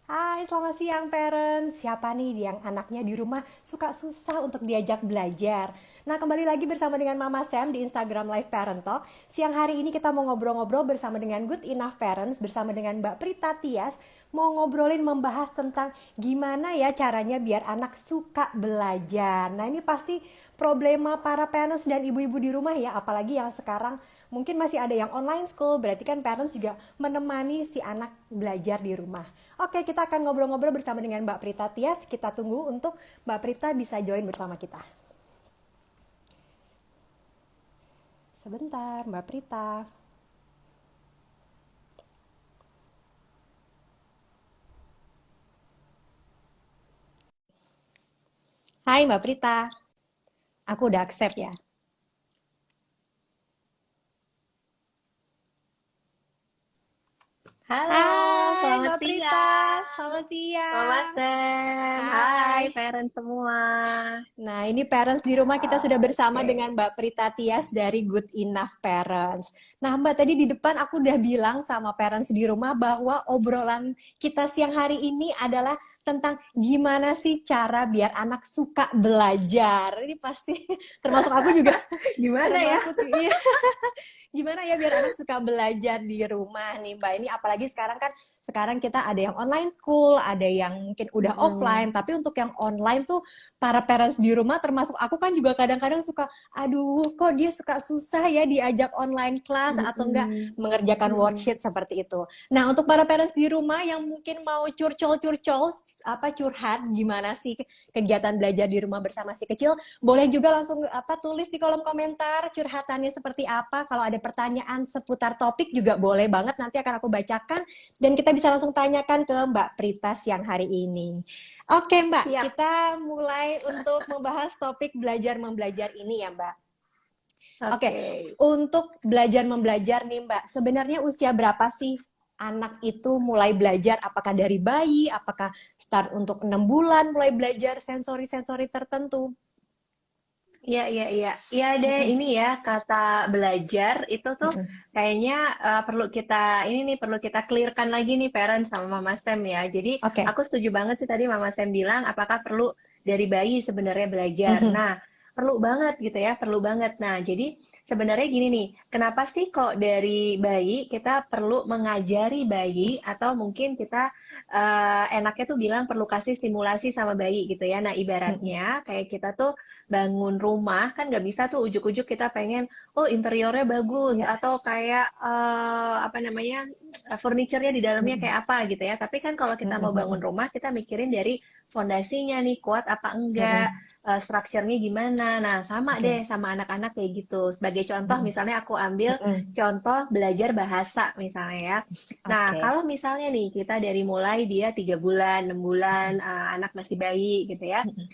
Hai, selamat siang parents. Siapa nih yang anaknya di rumah suka susah untuk diajak belajar? Nah, kembali lagi bersama dengan Mama Sam di Instagram Live Parent Talk. Siang hari ini kita mau ngobrol-ngobrol bersama dengan Good Enough Parents, bersama dengan Mbak Prita Tias, mau ngobrolin membahas tentang gimana ya caranya biar anak suka belajar. Nah, ini pasti problema para parents dan ibu-ibu di rumah ya, apalagi yang sekarang mungkin masih ada yang online school, berarti kan parents juga menemani si anak belajar di rumah. Oke, kita akan ngobrol-ngobrol bersama dengan Mbak Prita Tias. Kita tunggu untuk Mbak Prita bisa join bersama kita. Sebentar, Mbak Prita. Hai Mbak Prita, aku udah accept ya. Halo, Hai selamat Mbak Prita, siang. selamat Mama siang. Sam. Hai, Hai. parents semua. Nah, ini parents di rumah kita sudah bersama Oke. dengan Mbak Prita Tias dari Good Enough Parents. Nah, Mbak tadi di depan aku udah bilang sama parents di rumah bahwa obrolan kita siang hari ini adalah tentang gimana sih cara biar anak suka belajar. Ini pasti termasuk aku juga Gimana ya? termasuk iya. Gimana ya biar anak suka belajar di rumah nih Mbak. Ini apalagi sekarang kita ada yang online school, ada yang mungkin udah Mm-mm. offline, tapi untuk yang online tuh para parents di rumah termasuk aku kan juga kadang-kadang suka aduh kok dia suka susah ya diajak online class atau enggak Mm-mm. mengerjakan Mm-mm. worksheet seperti itu. Nah, untuk para parents di rumah yang mungkin mau curcol-curcol apa curhat gimana sih kegiatan belajar di rumah bersama si kecil, boleh juga langsung tulis di kolom komentar curhatannya seperti apa. Kalau ada pertanyaan seputar topik juga boleh banget, nanti akan aku bacakan dan kita bisa langsung tanyakan ke Mbak Prita siang hari ini. Oke Mbak, Siap. kita mulai untuk membahas topik belajar membelajar ini ya Mbak. Oke, Oke. untuk belajar membelajar nih Mbak, sebenarnya usia berapa sih anak itu mulai belajar? Apakah dari bayi? Apakah start untuk 6 bulan mulai belajar sensori-sensori tertentu? Iya, iya, iya. Iya deh, Mm-mm, ini ya kata belajar itu tuh mm-mm. kayaknya perlu kita clearkan lagi nih parents sama Mama Sam ya. Jadi Oke. aku setuju banget sih tadi Mama Sam bilang apakah perlu dari bayi sebenarnya belajar. Mhm, Nah, perlu banget gitu ya, perlu banget. Nah, jadi sebenarnya gini nih, kenapa sih kok dari bayi kita perlu mengajari bayi atau mungkin kita enaknya tuh bilang perlu kasih stimulasi sama bayi gitu ya. Nah, mhm, ibaratnya kayak kita tuh bangun rumah kan nggak bisa tuh ujuk-ujuk kita pengen oh interiornya bagus iya, atau kayak apa namanya furniturnya di dalamnya mhm, kayak apa gitu ya. Tapi kan kalau kita mhm, mau bangun mhm, rumah kita mikirin dari fondasinya nih kuat apa enggak, mhm, strukturnya gimana. Nah, sama deh oke, sama anak-anak kayak gitu. Sebagai contoh mhm, misalnya aku ambil mhm, contoh belajar bahasa misalnya ya. Nah, oke, kalau misalnya nih kita dari mulai dia 3 bulan, 6 bulan, mhm, anak masih bayi gitu ya, mhm,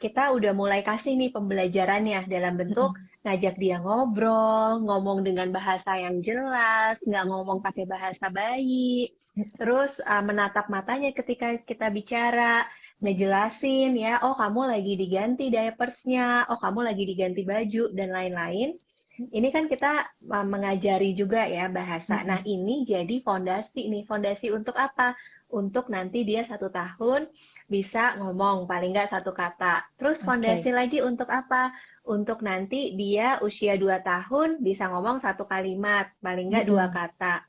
kita udah mulai kasih nih pembelajarannya dalam bentuk mhm, ngajak dia ngobrol, ngomong dengan bahasa yang jelas, nggak ngomong pakai bahasa bayi, terus menatap matanya ketika kita bicara, ngejelasin ya, oh kamu lagi diganti diapersnya, oh kamu lagi diganti baju, dan lain-lain. Ini kan kita mengajari juga ya bahasa. Nah, mhm, ini jadi fondasi nih. Fondasi untuk apa? Untuk nanti dia 1 tahun bisa ngomong paling nggak satu kata. Terus fondasi oke, lagi untuk apa? Untuk nanti dia usia 2 tahun bisa ngomong satu kalimat, paling nggak dua mhm, kata.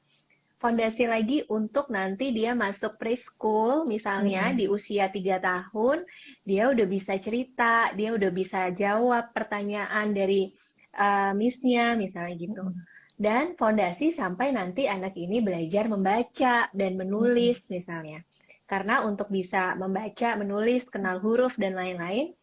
Fondasi lagi untuk nanti dia masuk preschool, misalnya mhm, di usia 3 tahun, dia udah bisa cerita, dia udah bisa jawab pertanyaan dari miss-nya, misalnya gitu. mhm, Dan fondasi sampai nanti anak ini belajar membaca dan mhm. menulis, misalnya. Karena untuk bisa membaca, menulis, kenal huruf, dan lain-lain,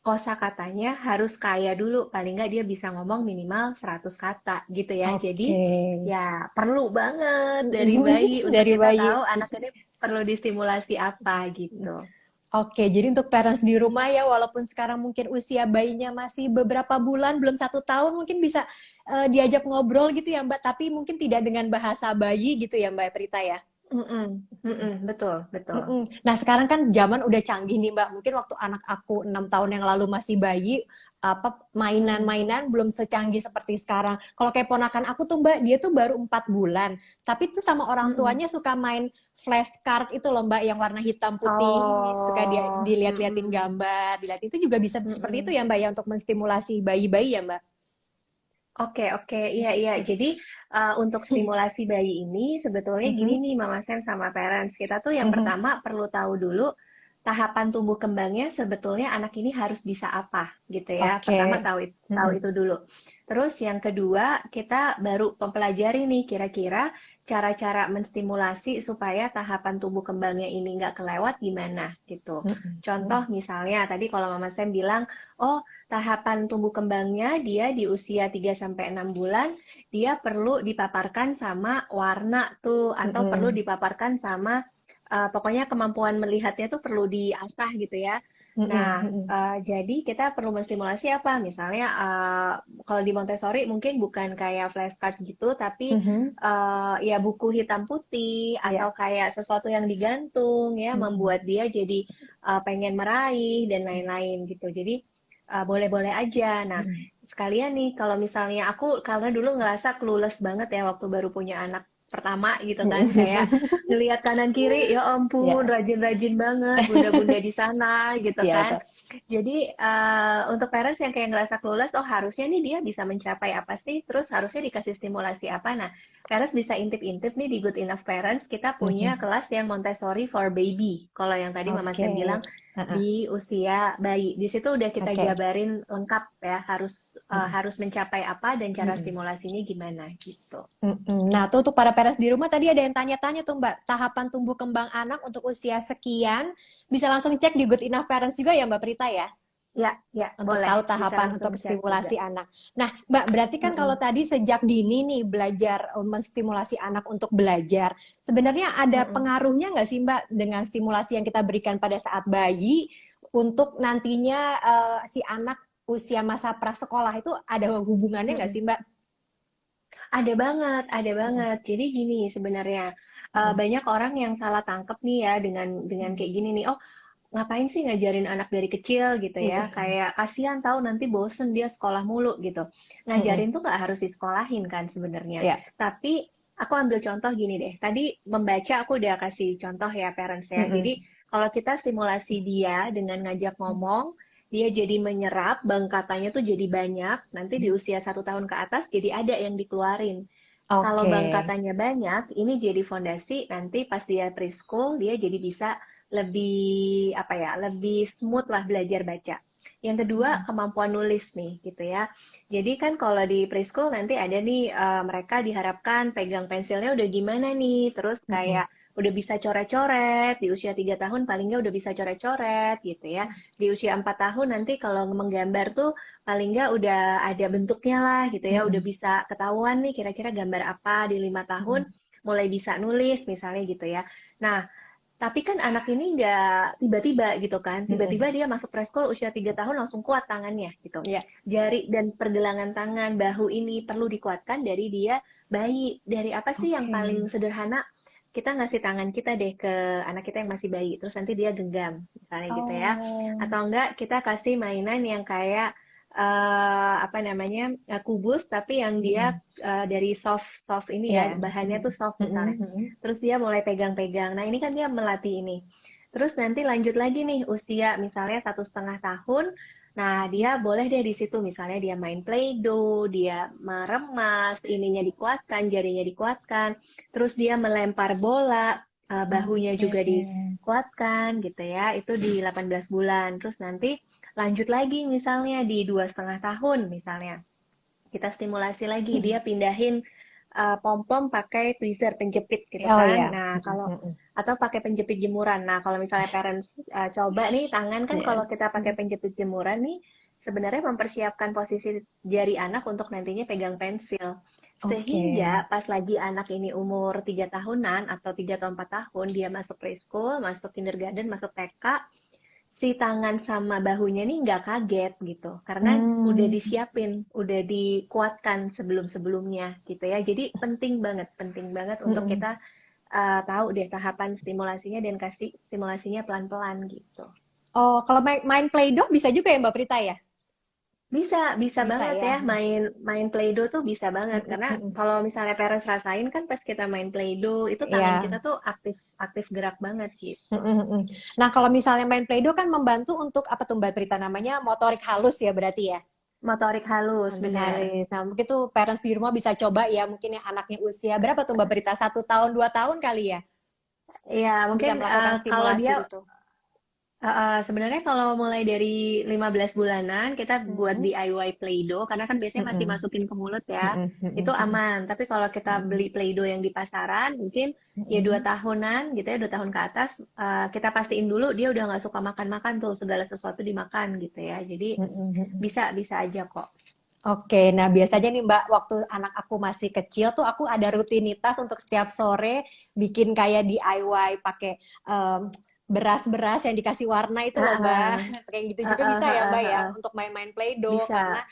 kosakatanya harus kaya dulu. Paling nggak dia bisa ngomong minimal 100 kata gitu ya. Jadi Oke, ya perlu banget dari bayi untuk dari kita bayi. tahu anak ini perlu distimulasi apa gitu. Oke, jadi untuk parents di rumah ya, walaupun sekarang mungkin usia bayinya masih beberapa bulan, belum 1 tahun, mungkin bisa diajak ngobrol gitu ya Mbak, tapi mungkin tidak dengan bahasa bayi gitu ya Mbak Prita ya. Betul, betul. Mm-mm. Nah, sekarang kan zaman udah canggih nih, Mbak. Mungkin waktu anak aku 6 tahun yang lalu masih bayi, apa Mm. mainan-mainan belum secanggih seperti sekarang. Kalau kayak ponakan aku tuh, Mbak, dia tuh baru 4 bulan. Tapi tuh sama orang Mm-mm. tuanya suka main flashcard itu loh, Mbak, yang warna hitam putih. Suka dia Oh, dilihat-liatin gambar, dilihat itu juga bisa seperti itu mm-mm. ya, Mbak, ya untuk menstimulasi bayi-bayi ya, Mbak. Oke, oke, iya, iya. Jadi untuk stimulasi bayi ini sebetulnya gini Mhm. nih, Mama Sen sama parents. Kita tuh yang Mhm. pertama perlu tahu dulu tahapan tumbuh kembangnya sebetulnya anak ini harus bisa apa, gitu ya. Pertama Oke. tahu Mhm. itu dulu. Terus yang kedua kita baru mempelajari nih kira-kira cara-cara menstimulasi supaya tahapan tumbuh kembangnya ini nggak kelewat gimana, gitu. Mhm. Contoh Mhm. misalnya tadi kalau Mama Sen bilang, oh tahapan tumbuh kembangnya dia di usia 3 sampai 6 bulan, dia perlu dipaparkan sama warna tuh, atau perlu Mhm. dipaparkan sama pokoknya kemampuan melihatnya tuh perlu diasah gitu ya. Mhm. Nah, Mhm. jadi kita perlu menstimulasi apa? Misalnya kalau di Montessori mungkin bukan kayak flashcard gitu, tapi Mhm. ya buku hitam putih Iya. atau kayak sesuatu yang digantung ya, Mhm. membuat dia jadi pengen meraih dan lain-lain gitu. Jadi boleh-boleh aja. Nah, Mhm. sekalian nih kalau misalnya aku karena dulu ngerasa clueless banget ya waktu baru punya anak pertama gitu kan, kayak ngelihat kanan kiri, ya ampun, Iya, rajin-rajin banget bunda-bunda di sana gitu iya kan. betul. Jadi untuk parents yang kayak ngerasa clueless, oh harusnya nih dia bisa mencapai apa sih, terus harusnya dikasih stimulasi apa. Nah, parents bisa intip-intip nih di Good Enough Parents, kita punya Mhm. kelas yang Montessori for Baby. Kalau yang tadi Mama Oke. Sam bilang Heeh. di usia bayi. Di situ udah kita Oke. jabarin lengkap ya, Mhm. harus mencapai apa dan cara Mhm. stimulasinya gimana gitu. Mhm. Nah, tuh untuk para parents di rumah tadi ada yang tanya-tanya tuh Mbak, tahapan tumbuh kembang anak untuk usia sekian bisa langsung cek di Good Enough Parents juga ya Mbak Prita ya? Ya, ya, Untuk boleh. tahu Bisa tahapan langsung untuk cek juga. stimulasi anak. Nah, Mbak, berarti kan kalau Mm-mm, tadi sejak dini nih belajar menstimulasi anak untuk belajar, sebenarnya ada mm-mm, pengaruhnya nggak sih Mbak dengan stimulasi yang kita berikan pada saat bayi untuk nantinya si anak usia masa prasekolah itu ada hubungannya nggak mm-mm. sih Mbak? Ada banget, ada Mm-mm. banget. Jadi gini sebenarnya Mm-mm. banyak orang yang salah tangkep nih ya dengan kayak gini nih. Oh, ngapain sih ngajarin anak dari kecil gitu ya? Mm-mm. Kayak kasihan tahu nanti bosen dia sekolah mulu gitu. Ngajarin Mm-mm. tuh nggak harus disekolahin kan sebenarnya. Ya. Tapi aku ambil contoh gini deh. Tadi membaca aku udah kasih contoh ya parents ya. Jadi Mm-mm. kalau kita stimulasi dia dengan ngajak ngomong, dia jadi menyerap, bang katanya tuh jadi banyak. Nanti di usia 1 tahun ke atas jadi ada yang dikeluarin. Kalau Oke. bang katanya banyak, ini jadi fondasi nanti pas dia preschool dia jadi bisa lebih apa ya, lebih smooth lah belajar baca. Yang kedua, Mm-mm. kemampuan nulis nih gitu ya. Jadi kan kalau di preschool nanti ada nih mereka diharapkan pegang pensilnya udah gimana nih, terus Mm-mm. kayak udah bisa coret-coret, di usia 3 tahun paling nggak udah bisa coret-coret gitu ya. Di usia 4 tahun nanti kalau menggambar tuh paling nggak udah ada bentuknya lah gitu ya, udah Mm-mm. bisa ketahuan nih kira-kira gambar apa di 5 tahun, Mm-mm. mulai bisa nulis misalnya gitu ya. Nah, tapi kan anak ini nggak tiba-tiba gitu kan. Tiba-tiba Mm-mm. dia masuk preschool usia 3 tahun langsung kuat tangannya gitu. Ya. Jari dan pergelangan tangan, bahu ini perlu dikuatkan dari dia bayi. Dari apa sih yang Oke. paling sederhana? Kita ngasih tangan kita deh ke anak kita yang masih bayi. Terus nanti dia genggam, misalnya gitu ya. Oh. Atau enggak kita kasih mainan yang kayak apa namanya kubus tapi yang dia Mm-mm. dari soft soft ini ya Ya. bahannya tuh Mm-mm. soft misalnya. Mm-mm. Terus dia mulai pegang-pegang. Nah, ini kan dia melatih ini. Terus nanti lanjut lagi nih usia misalnya 1,5 tahun. Nah, dia boleh deh di situ misalnya dia main play-doh, dia meremas, ininya dikuatkan, jarinya dikuatkan. Terus dia melempar bola, bahunya Oke. juga dikuatkan gitu ya. Itu di 18 bulan. Terus nanti lanjut lagi misalnya di 2,5 tahun misalnya. Kita stimulasi lagi, dia Mm-mm. pindahin pom-pom pakai tweezer penjepit gitu Oh kan. ya. Nah, Mm-mm. kalau Mm-mm. atau pakai penjepit jemuran. Nah, kalau misalnya parents coba nih tangan kan Ya. kalau kita pakai penjepit jemuran nih sebenarnya mempersiapkan posisi jari anak untuk nantinya pegang pensil. Oke. Sehingga pas lagi anak ini umur 3 tahunan atau 3 atau 4 tahun dia masuk preschool, masuk kindergarten, masuk TK, si tangan sama bahunya nih nggak kaget gitu karena udah Hmm. disiapin, udah dikuatkan sebelum-sebelumnya gitu ya. Jadi penting banget untuk Mm-mm. kita tahu deh tahapan stimulasinya dan kasih stimulasinya pelan-pelan gitu. Oh, kalau main Play-Doh bisa juga ya Mbak Prita ya? Bisa, bisa Bisa banget ya. ya main main Play-Doh tuh bisa banget Mm-mm, karena mm-mm. kalau misalnya parents rasain kan pas kita main Play-Doh itu tangan Iya. kita tuh aktif aktif gerak banget gitu. Mm-mm, mm-mm. Nah, kalau misalnya main Play-Doh kan membantu untuk apa tuh Mbak Prita namanya motorik halus ya berarti ya. Motorik halus, Motorik bener. halus. Nah, mungkin tuh parents di rumah bisa coba ya, mungkin yang anaknya usia berapa tuh Mbak Prita? 1 tahun, 2 tahun kali ya, Iya, bisa mungkin melakukan kalau stimulasi dia itu. sebenarnya kalau mulai dari 15 bulanan kita buat Mm-mm, DIY Play-Doh karena kan biasanya masih mm-mm, masukin ke mulut ya. mm-mm, Itu mm-mm, aman. Tapi kalau kita mm-mm, beli Play-Doh yang di pasaran mungkin ya 2 tahunan gitu ya, 2 tahun ke atas kita pastiin dulu dia udah nggak suka makan-makan tuh segala sesuatu dimakan gitu ya. Jadi mm-mm, mm-mm. bisa bisa aja kok. Oke, nah biasanya nih Mbak, waktu anak aku masih kecil tuh aku ada rutinitas untuk setiap sore bikin kayak DIY pakai em, beras-beras yang dikasih warna itu loh Mbak. Heeh, Kayak gitu juga heeh, bisa ya heeh, Mbak ya heeh. untuk main-main Play-Doh karena Bisa.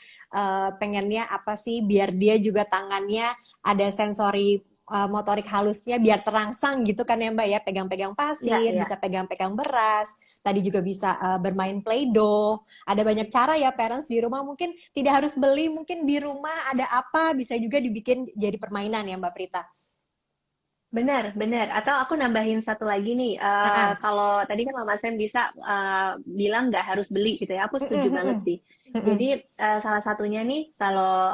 pengennya apa sih biar dia juga tangannya ada sensori motorik halusnya biar terangsang gitu kan ya Mbak ya, pegang-pegang Iya, pasir, bisa iya. pegang-pegang beras, tadi juga bisa bermain Play-Doh. Ada banyak cara ya parents di rumah mungkin tidak harus beli, mungkin di rumah ada apa bisa juga dibikin jadi permainan ya Mbak Prita. Benar, benar. Atau aku nambahin satu lagi nih, Ah, ah. kalau tadi kan Mama Sam bisa bilang nggak harus beli gitu ya, aku setuju Mm-mm, banget mm-mm. sih. Jadi Mm-mm, salah satunya nih, kalau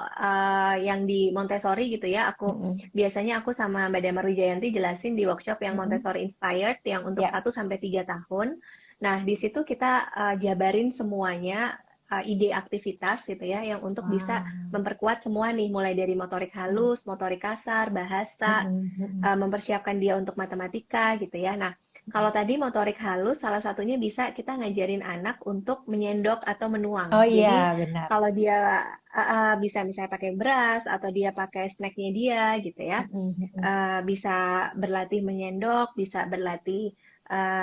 yang di Montessori gitu ya, mm-mm, biasanya aku sama Mbak Damar Wijayanti jelasin di workshop yang mm-mm. Montessori Inspired yang untuk Ya. 1 sampai 3 tahun. Nah, di situ kita jabarin semuanya ide aktivitas gitu ya, yang untuk bisa Wah. memperkuat semua nih, mulai dari motorik halus, motorik kasar, bahasa, Mm-mm, mm-mm. mempersiapkan dia untuk matematika gitu ya. Nah, kalau tadi motorik halus, salah satunya bisa kita ngajarin anak untuk menyendok atau Oh menuang. iya, Jadi benar. kalau dia bisa misalnya pakai beras atau dia pakai snacknya dia gitu ya, Mm-mm, mm-mm, bisa berlatih menyendok, bisa berlatih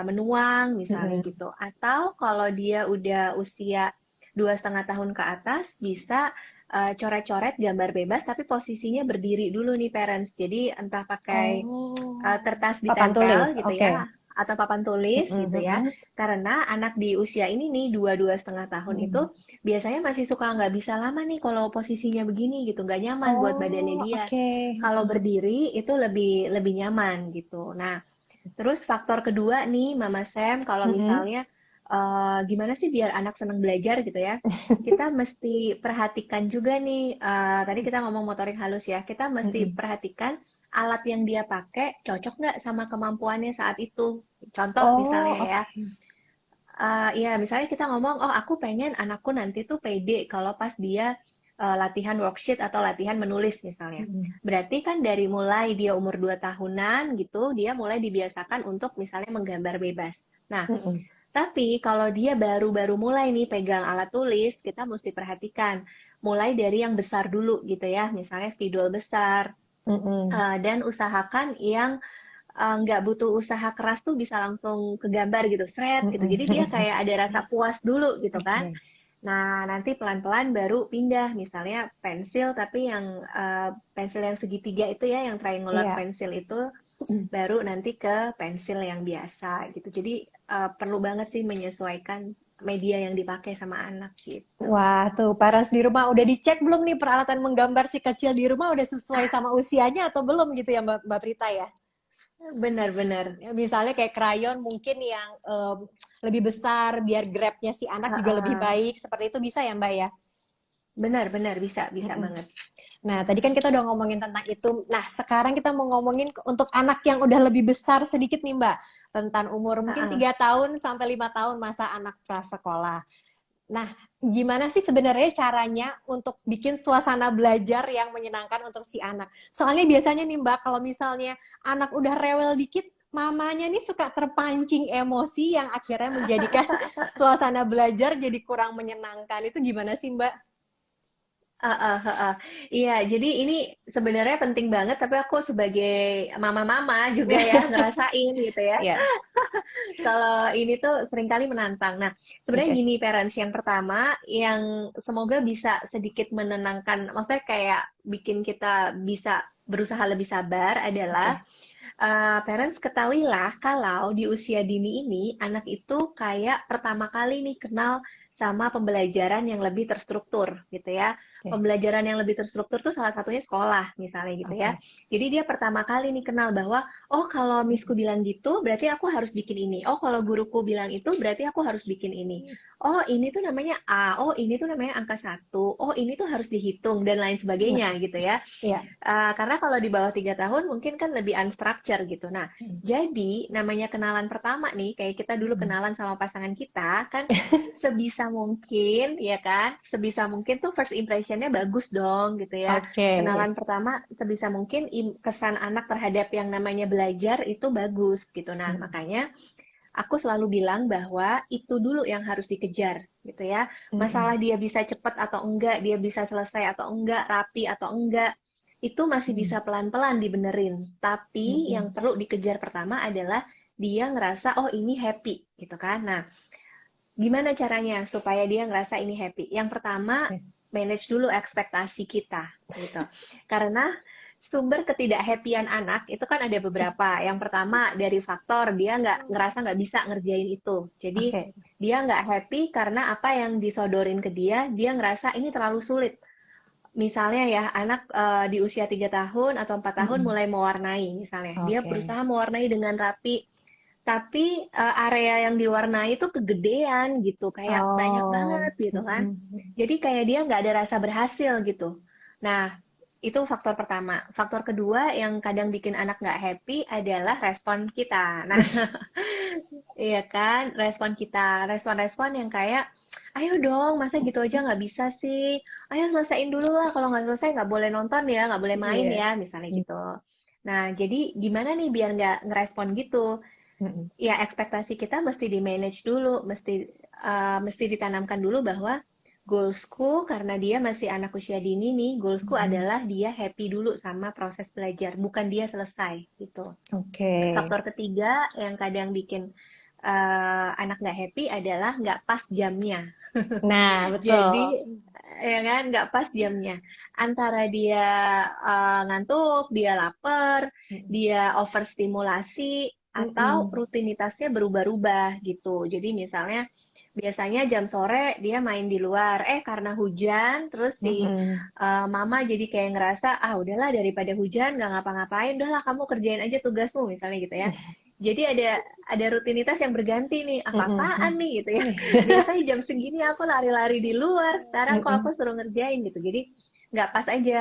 menuang misalnya mm-mm. gitu. Atau kalau dia udah usia 2,5 tahun ke atas, bisa coret-coret gambar bebas tapi posisinya berdiri dulu nih parents. Jadi entah pakai Oh, kertas papan tulis. ditempel gitu Oke. ya, atau papan tulis Mm-mm, gitu ya. mm-mm. Karena anak di usia ini nih, 2, 2,5 tahun itu Mm-mm. biasanya masih suka nggak bisa lama nih kalau posisinya begini gitu, nggak nyaman buat badannya Oh, dia. oke. Kalau berdiri itu lebih lebih nyaman gitu. Nah, terus faktor kedua nih, Mama Sam, kalau Mm-mm. misalnya gimana sih biar anak senang belajar gitu ya? Kita mesti perhatikan juga nih, tadi kita ngomong motorik halus ya, kita mesti Mm-mm. perhatikan alat yang dia pakai cocok nggak sama kemampuannya saat itu. Contoh Oh, misalnya ya, oke. ya misalnya kita ngomong, oh aku pengen anakku nanti tuh pede kalau pas dia latihan worksheet atau latihan menulis misalnya. Mm-mm. Berarti kan dari mulai dia umur 2 tahunan gitu, dia mulai dibiasakan untuk misalnya menggambar bebas. Nah, Mm-mm. tapi kalau dia baru-baru mulai nih pegang alat tulis, kita mesti perhatikan. Mulai dari yang besar dulu gitu ya, misalnya spidol besar. Mm-mm. Dan usahakan yang nggak butuh usaha keras tuh bisa langsung kegambar gitu, seret gitu. Mm-mm. Jadi dia kayak ada rasa puas dulu gitu kan. Oke. Nah, nanti pelan-pelan baru pindah, misalnya pensil, tapi yang pensil yang segitiga itu ya, yang triangular Iya. pensil itu, baru nanti ke pensil yang biasa gitu. Jadi perlu banget sih menyesuaikan media yang dipakai sama anak gitu. Wah, tuh parents di rumah udah dicek belum nih peralatan menggambar si kecil di rumah udah sesuai sama usianya atau belum gitu ya Mbak Prita ya? Benar-benar. Ya, misalnya kayak krayon mungkin yang lebih besar biar grabnya si anak juga lebih baik. Seperti itu bisa ya Mbak ya? Benar-benar bisa, bisa Mm-mm. banget. Nah, tadi kan kita udah ngomongin tentang itu. Nah, sekarang kita mau ngomongin untuk anak yang udah lebih besar sedikit nih Mbak. Tentang umur mungkin 3 tahun sampai 5 tahun masa anak prasekolah. Nah, gimana sih sebenarnya caranya untuk bikin suasana belajar yang menyenangkan untuk si anak? Soalnya biasanya nih Mbak, kalau misalnya anak udah rewel dikit, mamanya nih suka terpancing emosi yang akhirnya menjadikan suasana belajar jadi kurang menyenangkan. Itu gimana sih Mbak? Heeh, heeh. Iya, jadi ini sebenarnya penting banget, tapi aku sebagai mama-mama juga ya ngerasain gitu ya. Ya, Kalau ini tuh seringkali menantang. Nah, sebenarnya oke. gini parents, yang pertama yang semoga bisa sedikit menenangkan, maksudnya kayak bikin kita bisa berusaha lebih sabar adalah Oke. parents ketahuilah kalau di usia dini ini anak itu kayak pertama kali nih kenal sama pembelajaran yang lebih terstruktur gitu ya. Oke, Pembelajaran yang lebih terstruktur tuh salah satunya sekolah misalnya gitu ya. oke. Jadi dia pertama kali nih kenal bahwa oh kalau missku bilang gitu berarti aku harus bikin ini. Oh kalau guruku bilang itu berarti aku harus bikin ini. Oh ini tuh namanya A. Oh ini tuh namanya angka satu. Oh ini tuh harus dihitung dan lain Nah, sebagainya gitu ya. iya. Karena kalau di bawah 3 tahun mungkin kan lebih unstructured gitu. Nah, Mm, jadi namanya kenalan pertama nih, kayak kita dulu mm. kenalan sama pasangan kita, kan sebisa mungkin, ya kan, sebisa mungkin tuh first impressionnya bagus dong gitu ya. Oke. Kenalan pertama sebisa mungkin kesan anak terhadap yang namanya belajar itu bagus gitu. Nah, Mm, makanya aku selalu bilang bahwa itu dulu yang harus dikejar gitu ya. mm, Masalah dia bisa cepat atau enggak, dia bisa selesai atau enggak, rapi atau enggak, itu masih mm, bisa pelan-pelan dibenerin. Tapi mm, yang perlu dikejar pertama adalah dia ngerasa, oh ini happy gitu kan. Nah, gimana caranya supaya dia ngerasa ini happy? Yang pertama, oke. manage dulu ekspektasi kita gitu. Karena sumber ketidakhappian anak itu kan ada beberapa. Yang pertama dari faktor dia nggak ngerasa nggak bisa ngerjain itu. Jadi Oke. dia nggak happy karena apa yang disodorin ke dia ngerasa ini terlalu sulit. Misalnya ya, anak di usia 3 tahun atau 4 tahun Mm, mulai mewarnai misalnya. Dia oke. berusaha mewarnai dengan rapi, tapi area yang diwarnai itu kegedean gitu, kayak banyak Oh. banget gitu kan. Mm, Jadi kayak dia nggak ada rasa berhasil gitu. Nah, itu faktor pertama. Faktor kedua yang kadang bikin anak nggak happy adalah respon kita. Nah, iya kan, respon kita, respon-respon yang kayak, ayo dong, masa gitu aja nggak bisa sih? Ayo selesaiin dulu lah, kalau nggak selesai nggak boleh nonton ya, nggak boleh main iya. ya, misalnya gitu. Nah, jadi gimana nih biar nggak ngerespon gitu? Mm, Ya ekspektasi kita mesti di manage dulu, mesti ditanamkan dulu bahwa goalsku karena dia masih anak usia dini nih, goalsku mm. adalah dia happy dulu sama proses belajar, bukan dia selesai gitu. Oke. Faktor ketiga yang kadang bikin anak nggak happy adalah nggak pas jamnya. Nah, Jadi betul. ya kan nggak pas jamnya. Antara dia ngantuk, dia lapar, Mm, dia overstimulasi, atau mm, rutinitasnya berubah-ubah gitu. Jadi misalnya biasanya jam sore dia main di luar, karena hujan, terus mm, si mm. mama jadi kayak ngerasa, ah udahlah daripada hujan nggak ngapa-ngapain, udahlah kamu kerjain aja tugasmu misalnya gitu ya. Jadi ada rutinitas yang berganti nih, Mm, apa-apaan mm, nih gitu ya. mm. Biasanya jam segini aku lari-lari di luar, sekarang kok aku Mm, suruh ngerjain gitu. Jadi nggak pas aja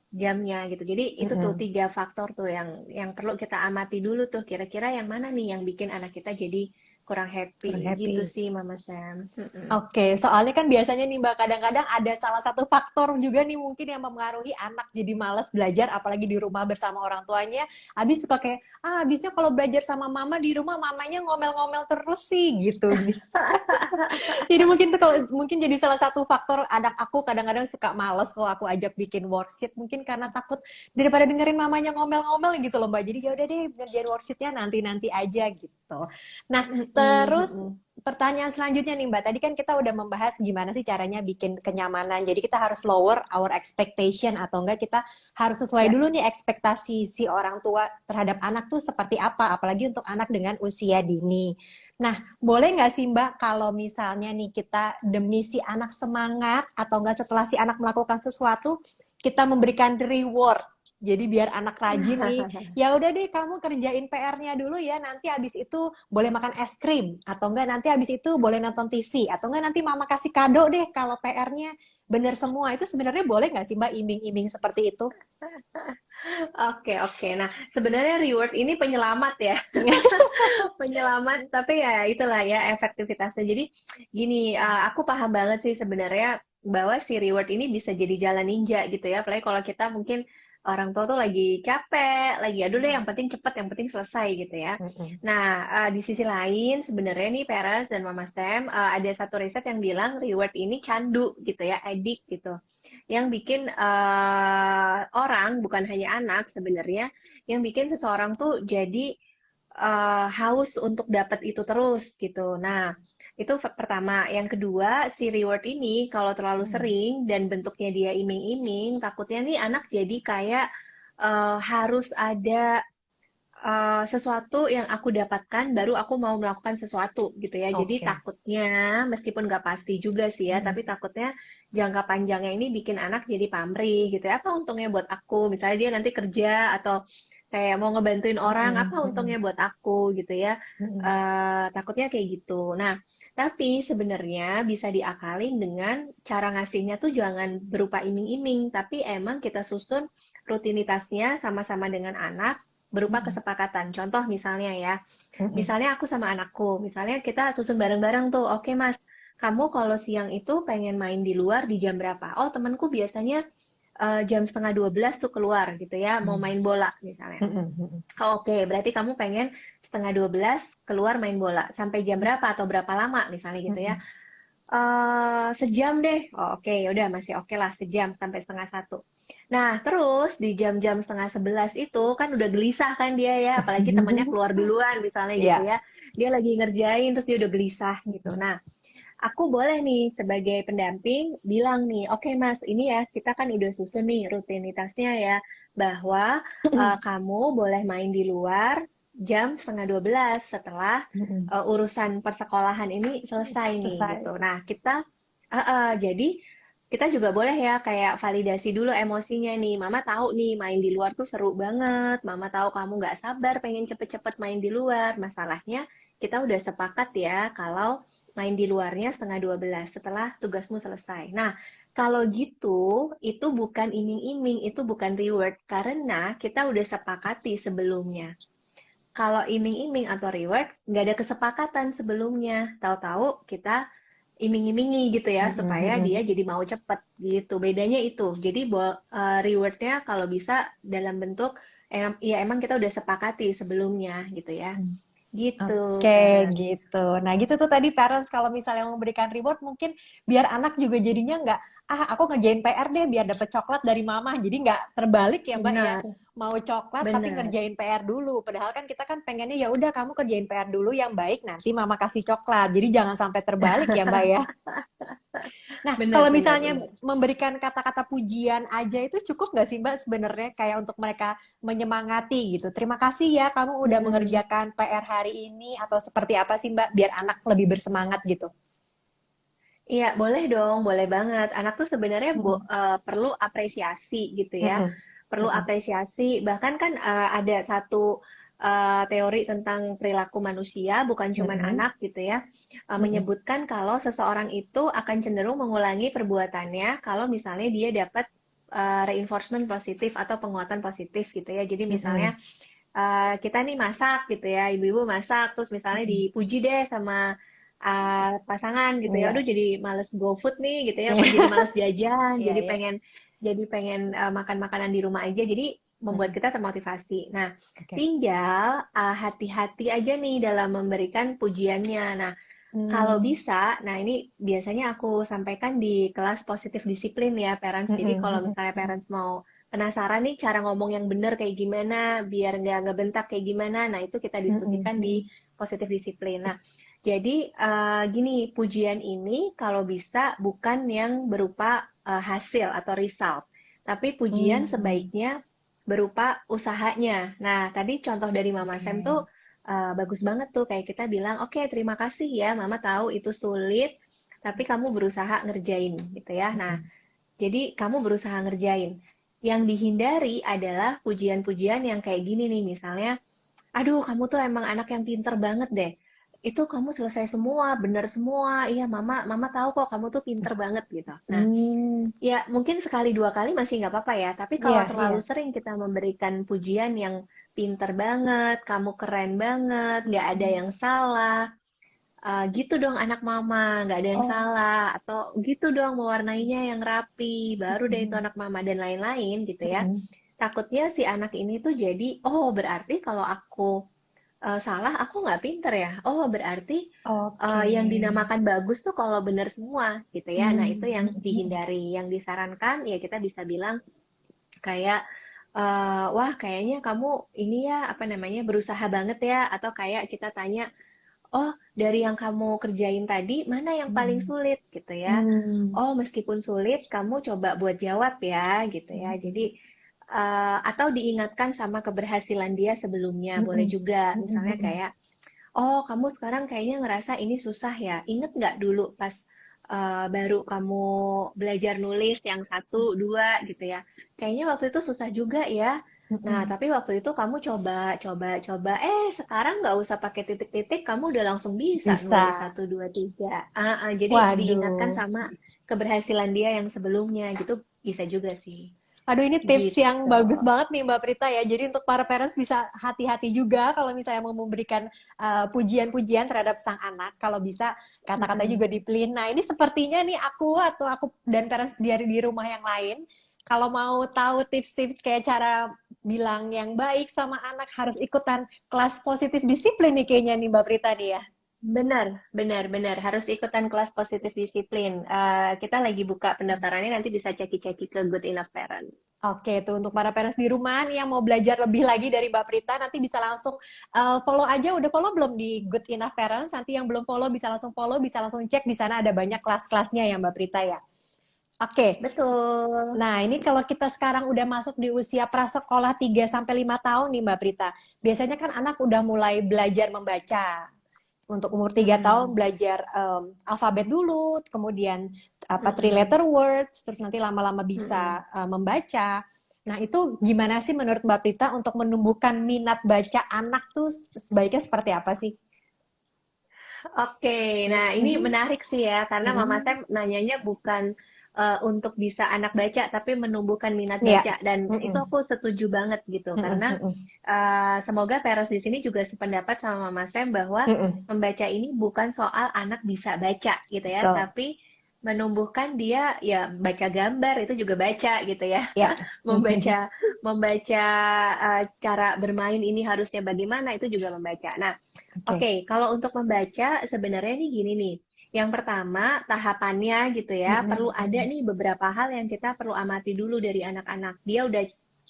jamnya gitu. Jadi mm, itu tuh mm. 3 faktor tuh yang perlu kita amati dulu tuh. Kira-kira yang mana nih yang bikin anak kita jadi kurang Kurang happy gitu happy. sih Mama Sam. Mm-mm. Oke, soalnya kan biasanya nih Mbak, kadang-kadang ada salah satu faktor juga nih mungkin yang mempengaruhi anak jadi malas belajar, apalagi di rumah bersama orang tuanya. Habis suka kayak, habisnya kalau belajar sama mama di rumah, mamanya ngomel-ngomel terus sih, gitu. Jadi mungkin tuh kalau mungkin jadi salah satu faktor anak aku kadang-kadang suka males kalau aku ajak bikin worksheet, mungkin karena takut daripada dengerin mamanya ngomel-ngomel gitu loh Mbak. Jadi ya udah deh ngerjain worksheetnya nanti-nanti aja gitu. Nah, Mm-mm, terus mm-mm. pertanyaan selanjutnya nih Mbak, tadi kan kita udah membahas gimana sih caranya bikin kenyamanan. Jadi kita harus lower our expectation atau enggak kita harus sesuai Ya. dulu nih ekspektasi si orang tua terhadap anak tuh seperti apa, apalagi untuk anak dengan usia dini. Nah, boleh nggak sih Mbak kalau misalnya nih kita demi si anak semangat atau enggak setelah si anak melakukan sesuatu, kita memberikan reward. Jadi biar anak rajin nih, ya udah deh kamu kerjain PR-nya dulu ya, nanti abis itu boleh makan es krim, atau enggak nanti abis itu boleh nonton TV, atau enggak nanti mama kasih kado deh kalau PR-nya bener semua. Itu sebenarnya boleh nggak sih Mbak iming-iming seperti itu? Oke, oke. Nah, sebenarnya reward ini penyelamat ya. Penyelamat, tapi ya itulah ya efektivitasnya. Jadi gini, aku paham banget sih sebenarnya bahwa si reward ini bisa jadi jalan ninja gitu ya. Apalagi kalau kita mungkin orang tua tuh lagi capek, lagi aduh deh yang penting cepet, yang penting selesai gitu ya. Mm-mm. Nah, di sisi lain sebenarnya nih parents dan Mama Sam ada satu riset yang bilang reward ini candu gitu ya, addict gitu. Yang bikin orang, bukan hanya anak sebenarnya, yang bikin seseorang tuh jadi haus untuk dapat itu terus gitu. Nah, itu pertama. Yang kedua, si reward ini kalau terlalu sering dan bentuknya dia iming-iming, takutnya nih anak jadi kayak harus ada sesuatu yang aku dapatkan baru aku mau melakukan sesuatu gitu ya. Jadi Oke. takutnya meskipun nggak pasti juga sih ya, Mm-mm. tapi takutnya jangka panjangnya ini bikin anak jadi pamrih gitu ya. Apa untungnya buat aku? Misalnya dia nanti kerja atau kayak mau ngebantuin orang, apa Mm-mm. untungnya Mm-mm. buat aku gitu ya? Mm-mm. Takutnya kayak gitu. Nah, tapi sebenarnya bisa diakalin dengan cara ngasihnya tuh jangan berupa iming-iming, tapi emang kita susun rutinitasnya sama-sama dengan anak berupa Mm-mm. kesepakatan. Contoh misalnya ya, Mm-mm. misalnya aku sama anakku, misalnya kita susun bareng-bareng tuh, oke Mas, kamu kalau siang itu pengen main di luar di jam berapa? Oh temanku biasanya jam setengah 12 tuh keluar gitu ya, mau main bola misalnya. Mm-mm. Mm-mm. Oh, oke, berarti kamu pengen setengah 12 keluar main bola. Sampai jam berapa atau berapa lama misalnya gitu ya. Mm-mm. Sejam deh. Oh, oke, ya udah masih oke lah sejam sampai setengah satu. Nah, terus di jam-jam setengah 11 itu kan udah gelisah kan dia ya, apalagi temannya keluar duluan misalnya gitu Iya. ya. Dia lagi ngerjain terus dia udah gelisah gitu. Nah, aku boleh nih sebagai pendamping bilang nih, oke Mas, ini ya kita kan udah susun nih rutinitasnya ya, bahwa kamu boleh main di luar jam setengah 12 setelah Mm-mm. urusan persekolahan ini selesai nih Selesai. gitu. Nah, jadi kita juga boleh ya kayak validasi dulu emosinya nih. Mama tahu nih main di luar tuh seru banget. Mama tahu kamu nggak sabar pengen cepet-cepet main di luar. Masalahnya kita udah sepakat ya kalau main di luarnya setengah 12 setelah tugasmu selesai. Nah, kalau gitu, itu bukan iming-iming, itu bukan reward, karena kita udah sepakati sebelumnya. Kalau iming-iming atau reward, nggak ada kesepakatan sebelumnya. Tahu-tahu kita iming-imingi gitu ya, Mm-mm. supaya dia Mm-mm. jadi mau cepet gitu. Bedanya itu. Jadi rewardnya kalau bisa dalam bentuk, ya emang kita udah sepakati sebelumnya gitu ya. Gitu, Oke, parents. gitu. Nah, gitu tuh tadi parents kalau misalnya memberikan reward mungkin biar anak juga jadinya nggak, aku ngerjain PR deh biar dapet coklat dari mama. Jadi nggak terbalik ya Mbak ya. Benar, Mau coklat tapi benar. ngerjain PR dulu. Padahal kan kita kan pengennya ya udah kamu kerjain PR dulu yang baik nanti mama kasih coklat. Jadi jangan sampai terbalik ya Mbak ya. Nah, Benar, kalau benar, misalnya benar. memberikan kata-kata pujian aja itu cukup nggak sih Mbak sebenarnya kayak untuk mereka menyemangati gitu. Terima kasih ya kamu udah Mm-mm. mengerjakan PR hari ini atau seperti apa sih Mbak biar anak lebih bersemangat gitu. Iya, boleh dong, boleh banget. Anak tuh sebenarnya Mm-mm. perlu apresiasi gitu ya. Mm-mm. Perlu Mm-mm. apresiasi. Bahkan kan ada satu teori tentang perilaku manusia, bukan cuman Mm-mm. anak gitu ya, Mm-mm. menyebutkan kalau seseorang itu akan cenderung mengulangi perbuatannya kalau misalnya dia dapat reinforcement positif atau penguatan positif gitu ya. Jadi misalnya Mm-mm. kita nih masak gitu ya, ibu-ibu masak, terus misalnya Mm-mm. dipuji deh sama pasangan gitu ya, Iya. aduh jadi males GoFood nih gitu ya, apa jadi males jajan, Iya, iya. jadi pengen makan makanan di rumah aja, jadi membuat Mm-mm. kita termotivasi. Nah, Oke. tinggal hati-hati aja nih dalam memberikan pujiannya. Nah, kalau Mm. bisa, nah ini biasanya aku sampaikan di kelas positif disiplin ya, parents. Jadi Mm-mm. kalau Mm-mm. misalnya Mm-mm. parents mau penasaran nih cara ngomong yang benar kayak gimana, biar nggak ngebentak kayak gimana, nah itu kita Mm-mm. diskusikan di Mm-mm. positif disiplin. Nah, jadi gini, pujian ini kalau bisa bukan yang berupa hasil atau result, tapi pujian Mm-mm. sebaiknya berupa usahanya. Nah, tadi contoh dari Mama Sam tuh Oke. bagus banget tuh kayak kita bilang, oke terima kasih ya, Mama tahu itu sulit, tapi kamu berusaha ngerjain gitu ya. Nah, Mm-mm. jadi kamu berusaha ngerjain. Yang dihindari adalah pujian-pujian yang kayak gini nih, misalnya, aduh kamu tuh emang anak yang pinter banget deh. Itu kamu selesai semua, bener semua. Iya, mama tahu kok kamu tuh pinter banget gitu. Nah, Mm. ya mungkin sekali dua kali masih nggak apa-apa ya. Tapi Iya, kalau terlalu iya. sering kita memberikan pujian yang pinter banget, kamu keren banget, nggak ada yang salah, gitu dong anak mama, nggak ada yang Oh. salah, atau gitu dong mewarnainya yang rapi, baru deh itu Mm-mm. anak mama dan lain-lain gitu ya. Mm-mm. Takutnya si anak ini tuh jadi, oh berarti kalau aku salah, aku nggak pinter ya. Oh berarti Oke. yang dinamakan bagus tuh kalau benar semua gitu ya. Nah itu yang Mm. dihindari. Yang disarankan ya kita bisa bilang kayak wah kayaknya kamu ini ya apa namanya berusaha banget ya, atau kayak kita tanya, oh, dari yang kamu kerjain tadi, mana yang paling Mm. sulit gitu ya? Mm. Oh, meskipun sulit, kamu coba buat jawab ya gitu ya. Jadi Mm. atau diingatkan sama keberhasilan dia sebelumnya, boleh juga. Misalnya kayak, oh kamu sekarang kayaknya ngerasa ini susah ya, inget nggak dulu pas baru kamu belajar nulis yang satu, dua gitu ya. Kayaknya waktu itu susah juga ya. Nah, tapi waktu itu kamu coba, coba, coba. Sekarang nggak usah pakai titik-titik, kamu udah langsung bisa nulis Bisa. satu, dua, tiga. Jadi diingatkan Waduh. sama keberhasilan dia yang sebelumnya gitu bisa juga sih. Aduh, ini tips yang Gitu. bagus banget nih Mbak Prita ya. Jadi untuk para parents bisa hati-hati juga kalau misalnya mau memberikan pujian-pujian terhadap sang anak. Kalau bisa kata-kata Mm-mm. juga dipelin. Nah, ini sepertinya nih aku dan parents di rumah yang lain, kalau mau tahu tips-tips kayak cara bilang yang baik sama anak, harus ikutan kelas positif disiplin nih kayaknya nih Mbak Prita nih ya. Benar, benar, benar. Harus ikutan kelas positif disiplin. Kita lagi buka pendaftarannya, nanti bisa ceki-ceki ke Good Enough Parents. Oke, tuh untuk para parents di rumah nih yang mau belajar lebih lagi dari Mbak Prita, nanti bisa langsung follow aja. Udah follow belum di Good Enough Parents? Nanti yang belum follow, bisa langsung cek di sana ada banyak kelas-kelasnya ya Mbak Prita ya. Oke. Betul. Nah, ini kalau kita sekarang udah masuk di usia prasekolah 3 sampai 5 tahun nih Mbak Prita. Biasanya kan anak udah mulai belajar membaca. Untuk umur 3 tahun Mm-mm. belajar alfabet dulu, kemudian apa three Mm-mm. letter words, terus nanti lama-lama Mm-mm. bisa membaca. Nah, itu gimana sih menurut Mbak Prita untuk menumbuhkan minat baca anak tuh sebaiknya seperti apa sih? Oke, nah ini menarik sih ya, karena Mama Mm-mm. Sam nanyanya bukan untuk bisa anak baca, tapi menumbuhkan minat Iya. baca. Dan itu Mm-mm. aku setuju banget gitu, Mm-mm. karena Mm-mm. semoga parents di sini juga sependapat sama Mama Sam bahwa Mm-mm. membaca ini bukan soal anak bisa baca gitu ya, Betul. tapi menumbuhkan dia ya baca gambar itu juga baca gitu ya. Ya. Membaca membaca cara bermain ini harusnya bagaimana itu juga membaca. Nah, Oke. oke, kalau untuk membaca sebenarnya nih gini nih. Yang pertama, tahapannya gitu ya, perlu ada Mm-mm. nih beberapa hal yang kita perlu amati dulu dari anak-anak. Dia udah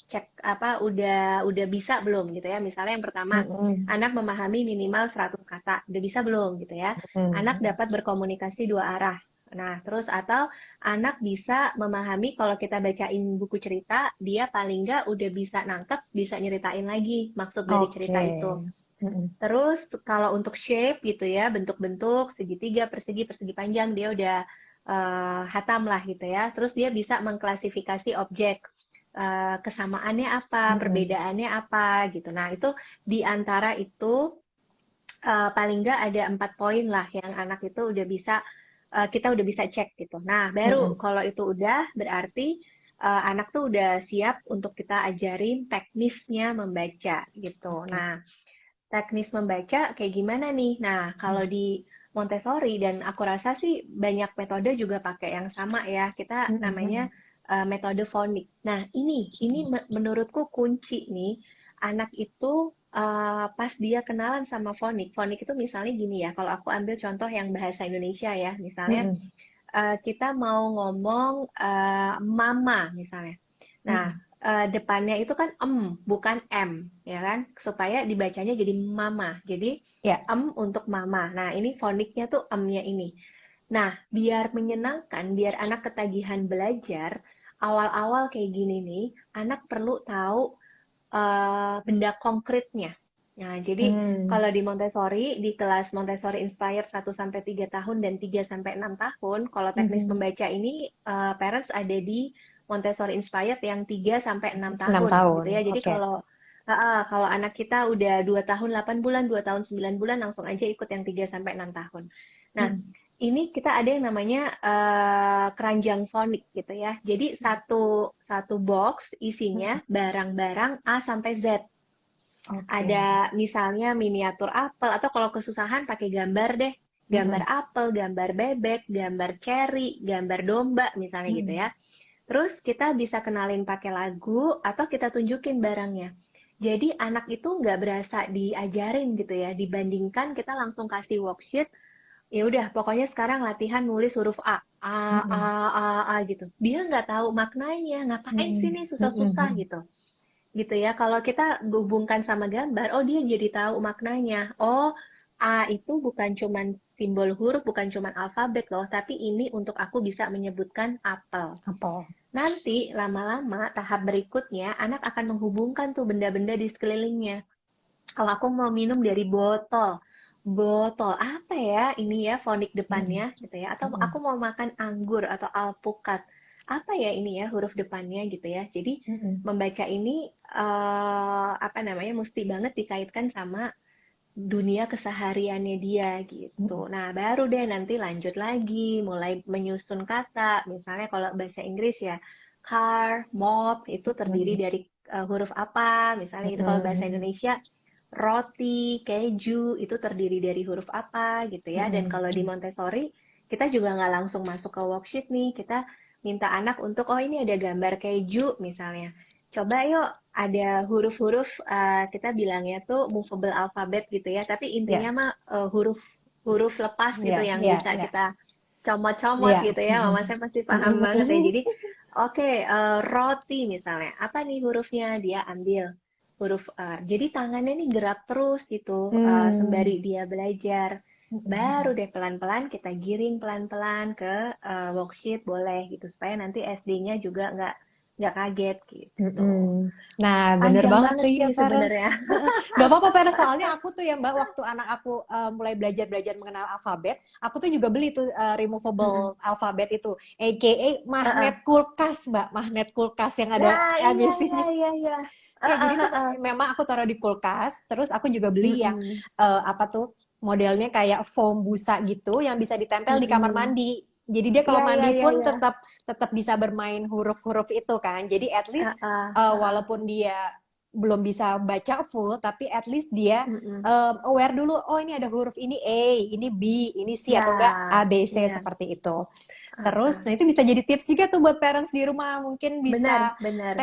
cek apa, udah bisa belum gitu ya. Misalnya yang pertama, Mm-mm. anak memahami minimal 100 kata. Udah bisa belum gitu ya. Anak Mm-mm. dapat berkomunikasi dua arah. Nah, terus atau anak bisa memahami kalau kita bacain buku cerita, dia paling nggak udah bisa nangkep, bisa nyeritain lagi maksud dari cerita Oke. itu. Mm-mm. Terus kalau untuk shape gitu ya, bentuk-bentuk segitiga, persegi, persegi panjang dia udah hatam lah gitu ya. Terus dia bisa mengklasifikasi objek, kesamaannya apa, Mm-mm. perbedaannya apa gitu. Nah itu di antara itu paling nggak ada 4 poin lah yang anak itu udah bisa kita udah bisa cek gitu. Nah baru Mm-mm. kalau itu udah berarti anak tuh udah siap untuk kita ajarin teknisnya membaca gitu. Oke. Nah teknis membaca kayak gimana nih? Nah, kalau di Montessori dan aku rasa sih banyak metode juga pakai yang sama ya. Kita namanya Mm-mm. metode fonik. Nah, ini menurutku kunci nih anak itu pas dia kenalan sama fonik. Fonik itu misalnya gini ya, kalau aku ambil contoh yang bahasa Indonesia ya, misalnya Mm-mm. kita mau ngomong mama misalnya. Nah, Mm-mm. depannya itu kan bukan m, ya kan? Supaya dibacanya jadi mama. Jadi Ya. untuk mama. Nah, ini foniknya tuh nya ini. Nah, biar menyenangkan, biar anak ketagihan belajar, awal-awal kayak gini nih, anak perlu tahu benda konkretnya. Nah, jadi Hmm. kalau di Montessori, di kelas Montessori Inspire 1 sampai 3 tahun dan 3 sampai 6 tahun, kalau teknis Mhm. membaca ini parents ada di Montessori Inspired yang 3 sampai 6 6 tahun tahun. gitu ya. Jadi Oke. kalau anak kita udah 2 tahun 8 bulan, 2 tahun 9 bulan langsung aja ikut yang 3 sampai 6 tahun. Nah, Mhm. ini kita ada yang namanya keranjang fonik gitu ya. Jadi satu satu box isinya barang-barang A sampai Z. Oke. Ada misalnya miniatur apel atau kalau kesusahan pakai gambar deh. Gambar Mhm. apel, gambar bebek, gambar cherry, gambar domba misalnya gitu Mhm. ya. Terus kita bisa kenalin pakai lagu atau kita tunjukin barangnya. Jadi anak itu nggak berasa diajarin gitu ya, dibandingkan kita langsung kasih worksheet, ya udah pokoknya sekarang latihan nulis huruf A, Mhm. A gitu. Dia nggak tahu maknanya, ngapain sih Mhm. nih susah-susah Mhm. gitu. Gitu ya, kalau kita hubungkan sama gambar, oh dia jadi tahu maknanya. Oh, A itu bukan cuman simbol huruf, bukan cuman alfabet loh, tapi ini untuk aku bisa menyebutkan apel. Apel. Nanti lama-lama tahap berikutnya anak akan menghubungkan tuh benda-benda di sekelilingnya. Kalau aku mau minum dari botol, botol apa ya ini ya fonik Mm-mm. depannya gitu ya, atau Mm-mm. aku mau makan anggur atau alpukat, apa ya ini ya huruf depannya gitu ya. Jadi Mm-mm. membaca ini apa namanya mesti banget dikaitkan sama dunia kesehariannya dia gitu. Mm-mm. Nah, baru deh nanti lanjut lagi, mulai menyusun kata. Misalnya kalau bahasa Inggris ya, car, mop, itu terdiri Mm-mm. dari huruf apa. Misalnya gitu, kalau bahasa Mm-mm. Indonesia, roti, keju, itu terdiri dari huruf apa gitu ya. Dan kalau di Mm-mm. Montessori, kita juga nggak langsung masuk ke worksheet nih. Kita minta anak untuk, oh ini ada gambar keju misalnya. Coba yuk ada huruf-huruf kita bilangnya tuh movable alphabet gitu ya, tapi intinya Ya, mah huruf huruf lepas gitu ya, yang ya, bisa ya, kita comot-comot ya. gitu ya. Mama Mm-mm. saya pasti paham banget ya. Mm-mm. Jadi oke, roti misalnya. Apa nih hurufnya? Dia ambil huruf R. Jadi tangannya nih gerak terus gitu sembari Hmm. dia belajar. Baru Mm-mm. deh pelan-pelan kita giring pelan-pelan ke worksheet boleh gitu supaya nanti SD-nya juga nggak kaget gitu. Mm-mm. Nah, bener Panjang banget banget tuh sih ya parents. sebenarnya. Gak apa-apa parents, soalnya aku tuh ya Mbak, waktu anak aku mulai belajar mengenal alfabet, aku tuh juga beli tuh Mm-mm. removable alfabet itu, aka Heeh. magnet kulkas Mbak, magnet kulkas yang ada Nah, iya, iya, ABC-nya. iya, iya. Ya, Heeh, jadi tuh heeh. memang aku taruh di kulkas, terus aku juga beli yang Mm-mm. apa tuh modelnya kayak foam busa gitu yang bisa ditempel di kamar Mm-mm. mandi. Jadi dia kalau Iya, iya, mandi iya, pun iya. tetap tetap bisa bermain huruf-huruf itu kan. Jadi at least Heeh, heeh. walaupun dia belum bisa baca full, tapi at least dia Mm-mm. aware dulu. Oh ini ada huruf ini A, ini B, ini C Iya, atau enggak A, B, C iya. seperti itu. Terus, Heeh. nah itu bisa jadi tips juga tuh buat parents di rumah. Mungkin Benar, bisa benar.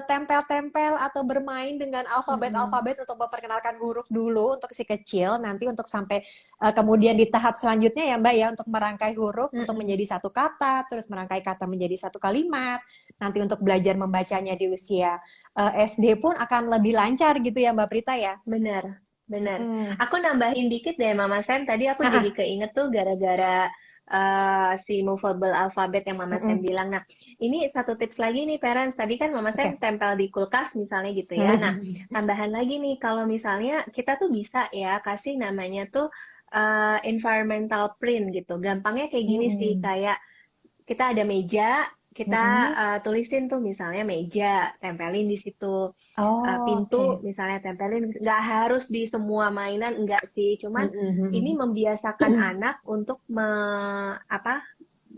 tempel-tempel atau bermain dengan Mm-mm. alfabet-alfabet untuk memperkenalkan huruf dulu untuk si kecil. Nanti untuk sampai kemudian di tahap selanjutnya ya Mbak ya, untuk merangkai huruf untuk Mm-mm. menjadi satu kata, terus merangkai kata menjadi satu kalimat. Nanti untuk belajar membacanya di usia SD pun akan lebih lancar gitu ya Mbak Prita ya. Benar, benar. Mm-mm. Aku nambahin dikit deh, Mama Sam. Tadi aku Ah, jadi ah. keinget tuh gara-gara si movable alphabet yang Mama Sam Mm-mm. bilang. Nah, ini satu tips lagi nih, parents. Tadi kan Mama Sam Oke. tempel di kulkas misalnya gitu ya. Nah, Mm-mm. tambahan lagi nih, kalau misalnya kita tuh bisa ya kasih namanya tuh environmental print gitu. Gampangnya kayak gini sih, Mm-mm. kayak kita ada meja, kita Mm-mm. tulisin tuh misalnya meja, tempelin di situ. Oh, Pintu oke. misalnya tempelin, nggak harus di semua mainan, enggak sih. Cuman ini Mm-mm. membiasakan anak untuk apa,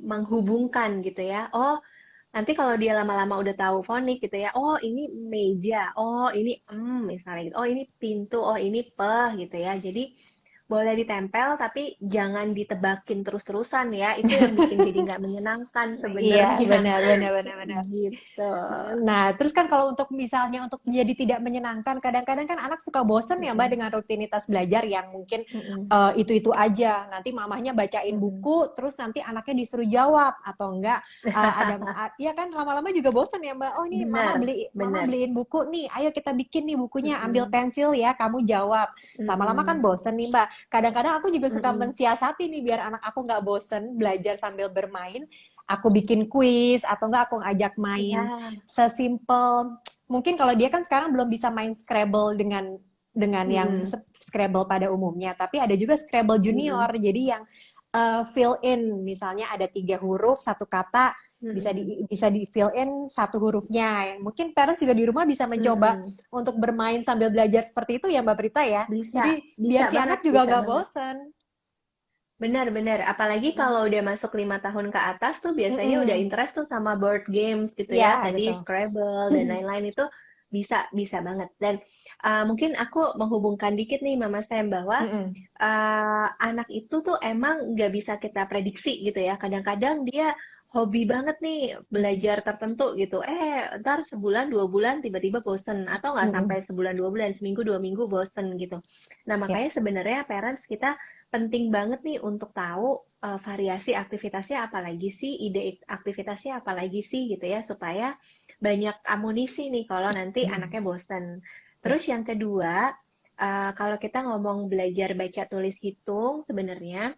menghubungkan gitu ya. Oh, nanti kalau dia lama-lama udah tahu fonik gitu ya, oh ini meja, oh ini misalnya gitu, oh ini pintu, oh ini peh gitu ya. Jadi boleh ditempel tapi jangan ditebakin terus-terusan ya. Itu yang bikin jadi nggak menyenangkan Iya, sebenarnya. benar, benar, benar, benar. Gitu. Nah, terus kan kalau untuk misalnya untuk menjadi tidak menyenangkan, kadang-kadang kan anak suka bosen ya Mbak Mm-mm. dengan rutinitas belajar yang mungkin Mm-mm. itu-itu aja. Nanti mamahnya bacain Mm-mm. buku, terus nanti anaknya disuruh jawab atau enggak ya kan lama-lama juga bosen ya Mbak. Oh ini Benar, mama benar. beliin buku nih, ayo kita bikin nih bukunya, ambil Mm-mm. pensil ya, kamu jawab. Lama-lama kan Mm-mm. bosen nih Mbak. Kadang-kadang aku juga suka Mm-mm. mensiasati nih biar anak aku nggak bosen belajar sambil bermain. Aku bikin kuis atau enggak aku ngajak main Ya. sesimpel mungkin. Kalau dia kan sekarang belum bisa main Scrabble dengan yang Mm-mm. Scrabble pada umumnya, tapi ada juga Scrabble junior, Mm-mm. jadi yang fill in, misalnya ada 3 huruf satu kata, Mm-mm. bisa di fill in satu hurufnya. Mungkin parents juga di rumah bisa mencoba Mm-mm. untuk bermain sambil belajar seperti itu ya Mbak Prita ya, Bisa, jadi bisa biar si banget, anak juga bisa nggak banget. bosen. Benar-benar, apalagi kalau udah masuk 5 tahun ke atas tuh biasanya udah Mm-mm. interest tuh sama board games gitu ya. Ya Tadi betul. Scrabble dan lain-lain itu bisa bisa banget. Dan mungkin aku menghubungkan dikit nih Mama Sam bahwa Mm-mm. anak itu tuh emang nggak bisa kita prediksi gitu ya. Kadang-kadang dia hobi banget nih belajar tertentu gitu. Ntar sebulan 2 bulan tiba-tiba bosen atau nggak sampai Mm-mm. sebulan 2 bulan, seminggu 2 minggu bosen gitu. Nah Ya. makanya sebenarnya parents kita penting banget nih untuk tahu variasi aktivitasnya apa lagi sih, ide aktivitasnya apa lagi sih gitu ya supaya banyak amunisi nih kalau nanti Mm-mm. anaknya bosen. Ya. Terus yang kedua, kalau kita ngomong belajar baca tulis hitung, sebenarnya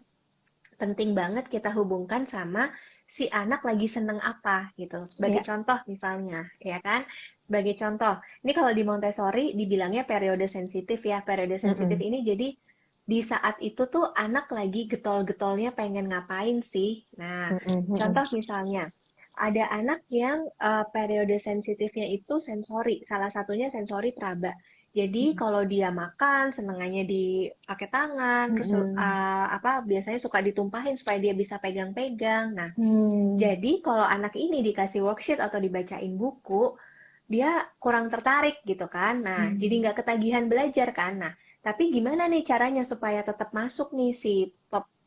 penting banget kita hubungkan sama si anak lagi seneng apa gitu. Sebagai Iya. contoh misalnya, ya kan? Sebagai contoh, ini kalau di Montessori dibilangnya periode sensitif ya. Periode sensitif Mm-mm. ini jadi di saat itu tuh anak lagi getol-getolnya pengen ngapain sih. Nah, Mm-mm. Mm-mm. contoh misalnya, ada anak yang periode sensitifnya itu sensori, salah satunya sensori teraba. Jadi kalau dia makan, senengannya dipakai tangan, terus Mm-mm. apa biasanya suka ditumpahin supaya dia bisa pegang-pegang. Nah, Hmm. jadi kalau anak ini dikasih worksheet atau dibacain buku, dia kurang tertarik gitu kan. Nah, jadi Hmm. nggak ketagihan belajar kan. Nah, tapi gimana nih caranya supaya tetap masuk nih si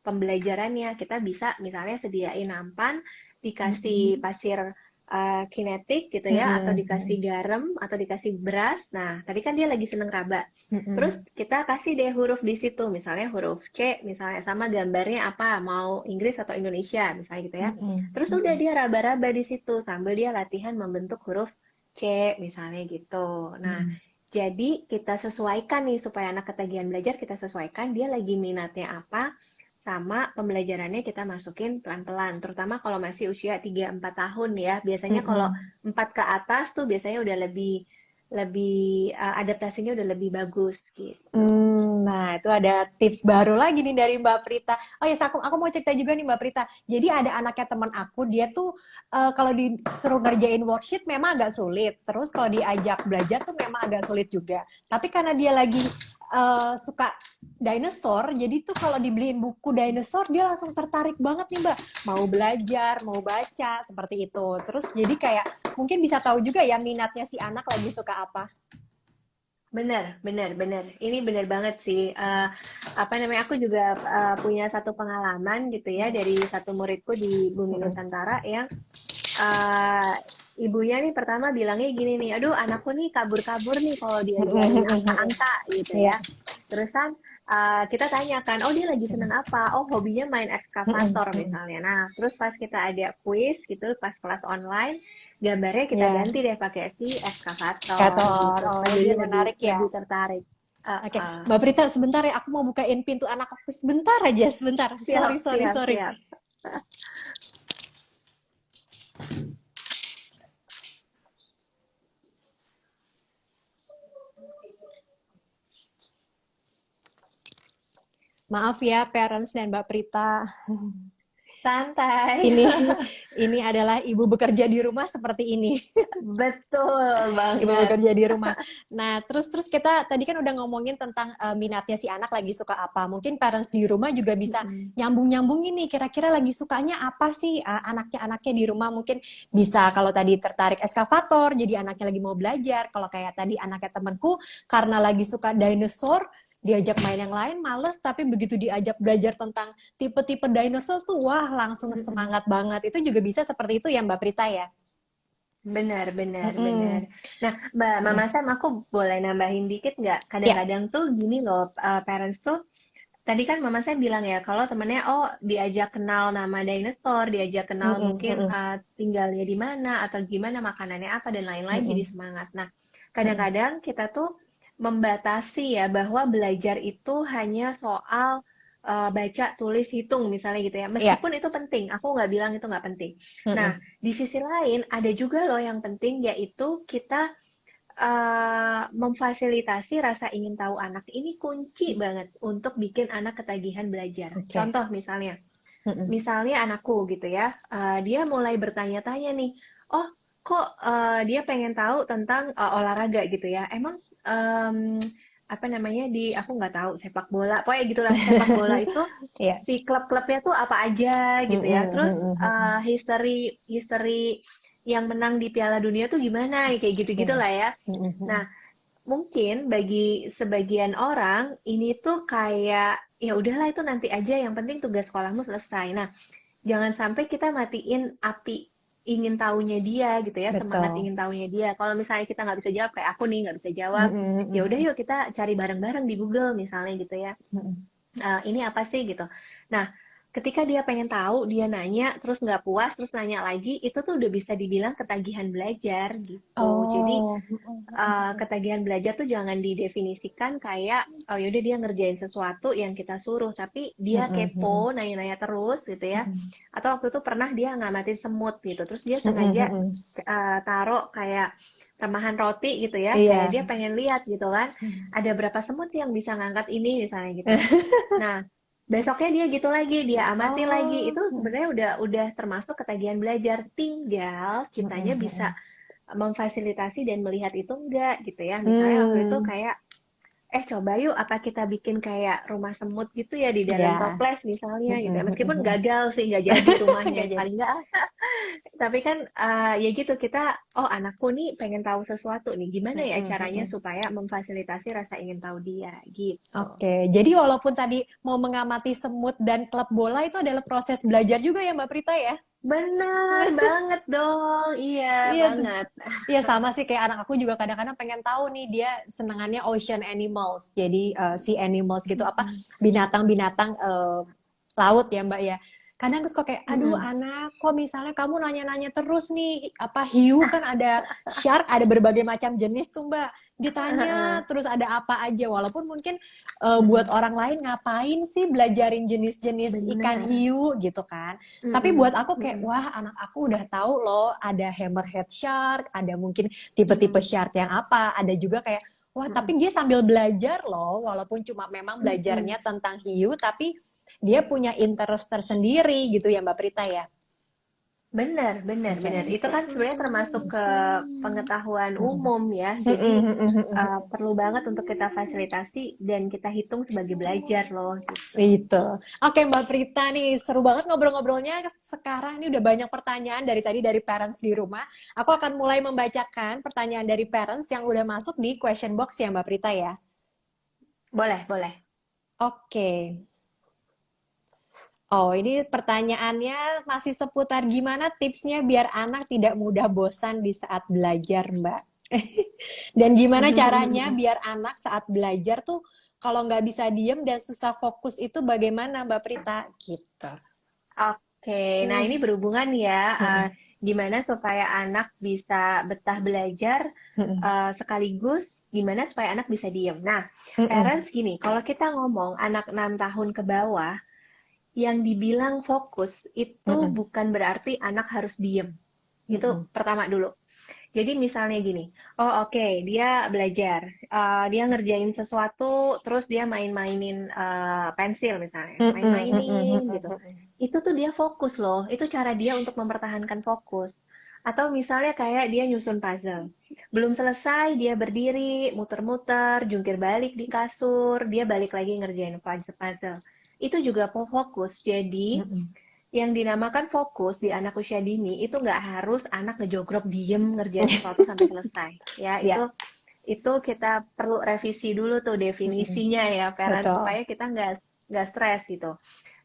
pembelajarannya? Kita bisa misalnya sediain nampan, dikasih Mm-mm. pasir kinetik gitu ya, atau dikasih Mm-mm. garam, atau dikasih beras. Nah, tadi kan dia lagi seneng raba. Terus Mm-mm. kita kasih deh huruf di situ, misalnya huruf C, misalnya sama gambarnya apa, mau Inggris atau Indonesia, misalnya gitu ya. Mm-mm. Terus udah Mm-mm. dia raba-raba di situ sambil dia latihan membentuk huruf C, misalnya gitu. Nah, Mm-mm. jadi kita sesuaikan nih supaya anak ketagihan belajar, kita sesuaikan dia lagi minatnya apa, sama pembelajarannya kita masukin pelan-pelan. Terutama kalau masih usia 3-4 tahun ya. Biasanya kalau Mm-mm. 4 ke atas tuh biasanya udah lebih lebih adaptasinya udah lebih bagus gitu. Nah, itu ada tips baru lagi nih dari Mbak Prita. Oh ya, aku mau cerita juga nih Mbak Prita. Jadi ada anaknya teman aku, dia tuh kalau disuruh ngerjain worksheet memang agak sulit. Terus kalau diajak belajar tuh memang agak sulit juga. Tapi karena dia lagi suka dinosaur, jadi tuh kalau dibeliin buku dinosaur, dia langsung tertarik banget nih Mbak. Mau belajar, mau baca, seperti itu. Terus jadi kayak mungkin bisa tahu juga ya minatnya si anak lagi suka apa. Bener, bener, bener. Ini bener banget sih. Apa namanya? Aku juga punya satu pengalaman gitu ya dari satu muridku di Bumi Nusantara yang eh ibunya nih pertama bilangnya gini nih, aduh anakku nih kabur-kabur nih kalau diajarin angka-angka gitu Iya. ya. Terusan kita tanyakan, oh dia lagi seneng apa? Oh hobinya main ekskavator misalnya. Nah terus pas kita ada quiz gitu, pas kelas online, gambarnya kita Iya. ganti deh pakai si ekskavator Skator. gitu, Oh, supaya jadi dia lebih menarik ya. lebih tertarik. Oke, Mbak Prita, sebentar ya. Aku mau bukain pintu anak aku. Sebentar aja, sebentar. Siap, Sorry, sorry, siap, sorry. siap. Maaf ya, parents dan Mbak Prita. Santai. Ini ini adalah ibu bekerja di rumah seperti ini. Betul Ibu banget. bekerja di rumah. Nah, terus kita tadi kan udah ngomongin tentang minatnya si anak lagi suka apa. Mungkin parents di rumah juga bisa Mm-mm. nyambung-nyambungin nih kira-kira lagi sukanya apa sih anaknya di rumah. Mungkin bisa kalau tadi tertarik eskavator, jadi anaknya lagi mau belajar. Kalau kayak tadi anaknya temanku karena lagi suka dinosaur, diajak main yang lain males, tapi begitu diajak belajar tentang tipe-tipe dinosaur tuh wah langsung Mm-mm. semangat banget. Itu juga bisa seperti itu ya Mbak Prita ya. Benar, benar, benar. Mm-mm. Nah, Mbak Mama Mm-mm. Sam, aku boleh nambahin dikit nggak? Ya. Kadang-kadang tuh gini loh, parents tuh, tadi kan Mama Sam bilang ya, kalau temennya, oh diajak kenal nama dinosaur, diajak kenal Mm-mm. mungkin Mm-mm. tinggalnya di mana, atau gimana makanannya apa, dan lain-lain jadi Mm-mm. semangat. Nah, Mm-mm. kadang-kadang kita tuh membatasi ya, bahwa belajar itu hanya soal baca, tulis, hitung misalnya gitu ya. Iya. Meskipun itu penting, aku nggak bilang itu nggak penting. Nah, Mm-mm. di sisi lain, ada juga loh yang penting, yaitu kita memfasilitasi rasa ingin tahu anak ini kunci banget untuk bikin anak ketagihan belajar. Oke. Contoh misalnya, Mm-mm. anakku gitu ya, dia mulai bertanya-tanya nih, oh kok dia pengen tahu tentang olahraga gitu ya, emang apa namanya di aku nggak tahu sepak bola, pokoknya gitulah sepak bola itu Iya. si klub-klubnya tuh apa aja gitu ya, Mm-mm. terus Mm-mm. history history yang menang di Piala Dunia tuh gimana, kayak gitu-gitu Oke. lah ya. Nah, Mm-mm. mungkin bagi sebagian orang ini tuh kayak ya udahlah itu nanti aja, yang penting tugas sekolahmu selesai. Nah, jangan sampai kita matiin api ingin tahunya dia gitu ya, semangat Betul. ingin tahunya dia. Kalau misalnya kita nggak bisa jawab, kayak aku nih nggak bisa jawab, Mm-mm. ya udah Mm-mm. yuk kita cari bareng-bareng di Google misalnya gitu ya. Mm-mm. Ini apa sih gitu. Nah, ketika dia pengen tahu, dia nanya, terus nggak puas, terus nanya lagi, itu tuh udah bisa dibilang ketagihan belajar gitu. Jadi Oh. ketagihan belajar tuh jangan didefinisikan kayak oh yaudah dia ngerjain sesuatu yang kita suruh, tapi dia kepo, nanya-nanya terus gitu ya. Atau waktu itu pernah dia ngamatin semut gitu, terus dia sengaja taruh kayak remahan roti gitu ya, kayak Iya. dia pengen lihat gitu kan, ada berapa semut sih yang bisa ngangkat ini misalnya gitu. Nah, besoknya dia gitu lagi, dia amati lagi. Itu Oh. sebenarnya udah termasuk ketagihan belajar. Tinggal kitanya bisa memfasilitasi dan melihat itu enggak gitu ya. Misalnya waktu itu Hmm. kayak coba yuk apa kita bikin kayak rumah semut gitu ya di dalam Ya. toples misalnya gitu ya. Meskipun gagal sih, nggak jadi rumahnya. Nggak jadi. Paling nggak tapi kan ya gitu kita, oh anakku nih pengen tahu sesuatu nih, gimana ya caranya supaya memfasilitasi rasa ingin tahu dia gitu. Oke, jadi walaupun tadi mau mengamati semut dan klub bola itu adalah proses belajar juga ya Mbak Prita ya? Bener banget dong, iya Iya, banget. iya sama sih kayak anak aku juga kadang-kadang pengen tahu nih dia senangannya ocean animals. Jadi sea animals gitu apa Mm-mm. binatang-binatang laut ya Mbak ya. Kadang suka kayak aduh Mm-mm. anak kok misalnya kamu nanya-nanya terus nih apa hiu kan ada shark ada berbagai macam jenis tuh Mbak. Ditanya terus ada apa aja walaupun mungkin buat Mm-mm. orang lain ngapain sih belajarin jenis-jenis ikan Bener. hiu gitu kan. Tapi Mm-mm. buat aku kayak, Mm-mm. wah anak aku udah tahu loh ada hammerhead shark, ada mungkin tipe-tipe Mm-mm. shark yang apa, ada juga kayak, wah Mm-mm. tapi dia sambil belajar loh, walaupun cuma memang Mm-mm. belajarnya tentang hiu, tapi dia punya interest tersendiri gitu ya Mbak Prita ya. Bener, bener, Oke. bener. Itu kan sebenarnya termasuk ke pengetahuan Mm-mm. umum ya. Jadi perlu banget untuk kita fasilitasi dan kita hitung sebagai belajar loh gitu. Itu. Oke Mbak Prita nih, seru banget ngobrol-ngobrolnya. Sekarang ini udah banyak pertanyaan dari tadi dari parents di rumah. Aku akan mulai membacakan pertanyaan dari parents yang udah masuk di question box ya Mbak Prita ya. Boleh, boleh. Oke. Oh, ini pertanyaannya masih seputar gimana tipsnya biar anak tidak mudah bosan di saat belajar, Mbak. Dan gimana caranya biar anak saat belajar tuh kalau nggak bisa diem dan susah fokus itu bagaimana, Mbak Prita? Gitu. Oke, nah Hmm. ini berhubungan ya, Mm-mm. gimana supaya anak bisa betah belajar, Mm-mm. sekaligus gimana supaya anak bisa diem. Nah, Mm-mm. parents gini, kalau kita ngomong anak 6 tahun ke bawah, yang dibilang fokus itu Mm-mm. bukan berarti anak harus diem. Itu Mm-mm. pertama dulu. Jadi misalnya gini, oh oke, dia belajar, dia ngerjain sesuatu, terus dia main-mainin pensil misalnya, Mm-mm. main-mainin gitu. Mm-mm. Itu tuh dia fokus loh, itu cara dia untuk mempertahankan fokus. Atau misalnya kayak dia nyusun puzzle, belum selesai dia berdiri, muter-muter, jungkir balik di kasur, dia balik lagi ngerjain puzzle. Itu juga fokus. Jadi Mm-mm. yang dinamakan fokus di anak usia dini itu nggak harus anak ngejogrok diem ngerjain sesuatu sampai selesai. Ya, Ya. itu kita perlu revisi dulu tuh Mm-mm. definisinya ya, parents Betul. supaya kita nggak stres gitu.